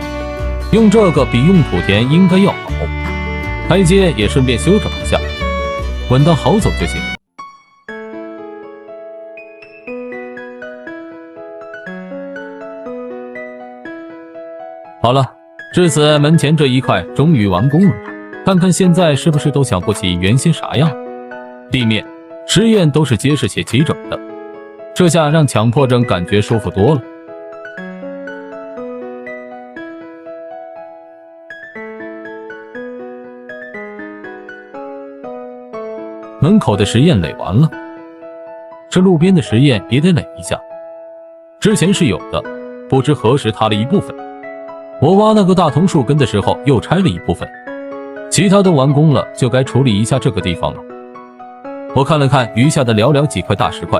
用这个比用土填应该要好。台阶也顺便修整一下，稳当好走就行。好了，至此门前这一块终于完工了，看看现在是不是都想不起原先啥样。地面、石砚都是结实且齐整的，这下让强迫症感觉舒服多了。门口的实验垒完了，这路边的实验也得垒一下。之前是有的，不知何时塌了一部分。我挖那个大桐树根的时候又拆了一部分，其他都完工了，就该处理一下这个地方了。我看了看余下的寥寥几块大石块，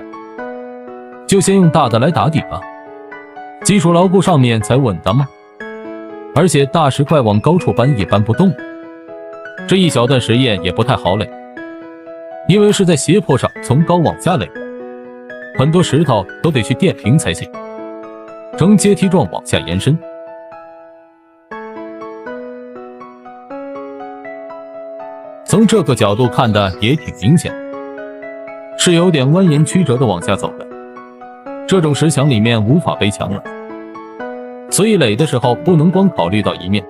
就先用大的来打底吧。基础牢固，上面才稳当吗？而且大石块往高处搬也搬不动，这一小段实验也不太好垒，因为是在斜坡上从高往下垒的，很多石头都得去垫平才行，呈阶梯状往下延伸。从这个角度看的也挺明显，是有点蜿蜒曲折的往下走的。这种石墙里面无法背墙了，所以垒的时候不能光考虑到一面，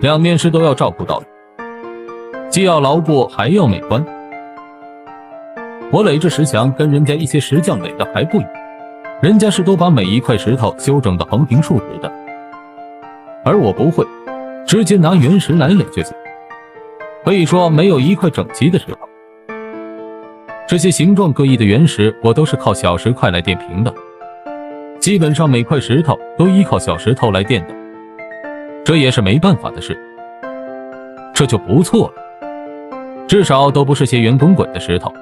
两面是都要照顾到的，既要牢固还要美观。我垒这石墙跟人家一些石匠垒的还不一样，人家是都把每一块石头修整的横平竖直的，而我不会，直接拿原石来垒就行。可以说没有一块整齐的石头，这些形状各异的原石我都是靠小石块来垫平的，基本上每块石头都依靠小石头来垫的，这也是没办法的事。这就不错了，至少都不是些圆滚滚的石头。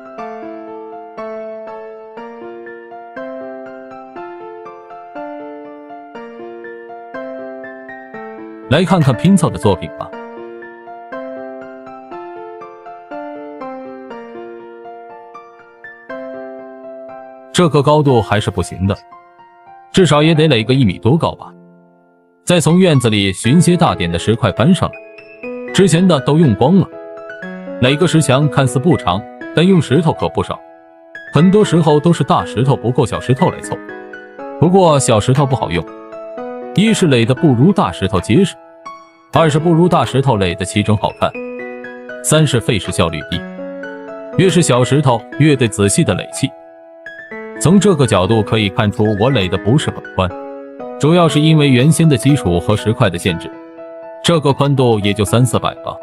来看看拼凑的作品吧。这个高度还是不行的，至少也得垒个1米多高吧。再从院子里寻些大点的石块搬上来，之前的都用光了。垒个石墙看似不长，但用石头可不少，很多时候都是大石头不够小石头来凑。不过小石头不好用，一是垒的不如大石头结实，二是不如大石头垒的齐整好看，三是费时效率低，越是小石头越得仔细的垒砌。从这个角度可以看出我垒的不是很宽，主要是因为原先的基础和石块的限制，这个宽度也就300-400吧，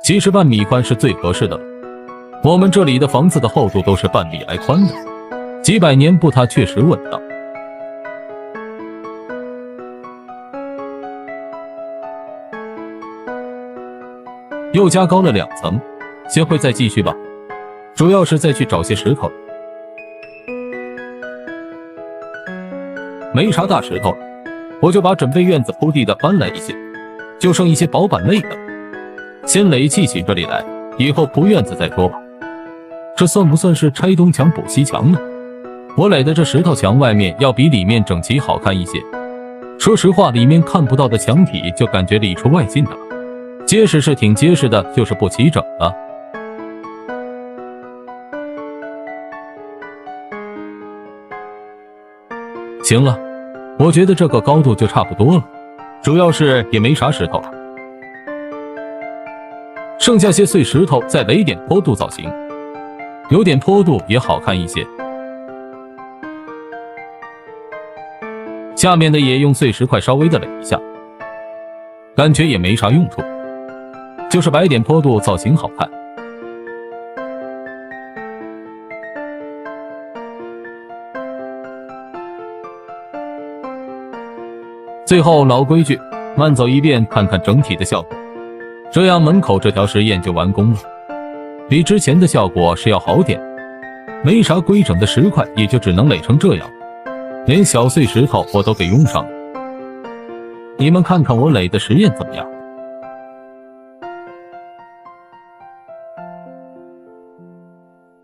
其实半米宽是最合适的了。我们这里的房子的厚度都是半米来宽的，几百年不塌确实稳当。又加高了2层，先会再继续吧，主要是再去找些石头。没啥大石头了，我就把准备院子铺地的搬来一些，就剩一些薄板类的，先垒砌起这里来，以后铺院子再说吧。这算不算是拆东墙补西墙呢？我垒的这石头墙外面要比里面整齐好看一些，说实话，里面看不到的墙体就感觉里出外进的了，结实是挺结实的，就是不齐整了。行了，我觉得这个高度就差不多了，主要是也没啥石头了，剩下些碎石头再垒点坡度造型，有点坡度也好看一些。下面的也用碎石块稍微的垒一下，感觉也没啥用处，就是摆点坡度造型好看。最后老规矩，慢走一遍，看看整体的效果，这样门口这条实验就完工了，比之前的效果是要好点。没啥规整的石块，也就只能垒成这样，连小碎石头我都给用上了。你们看看我垒的实验怎么样？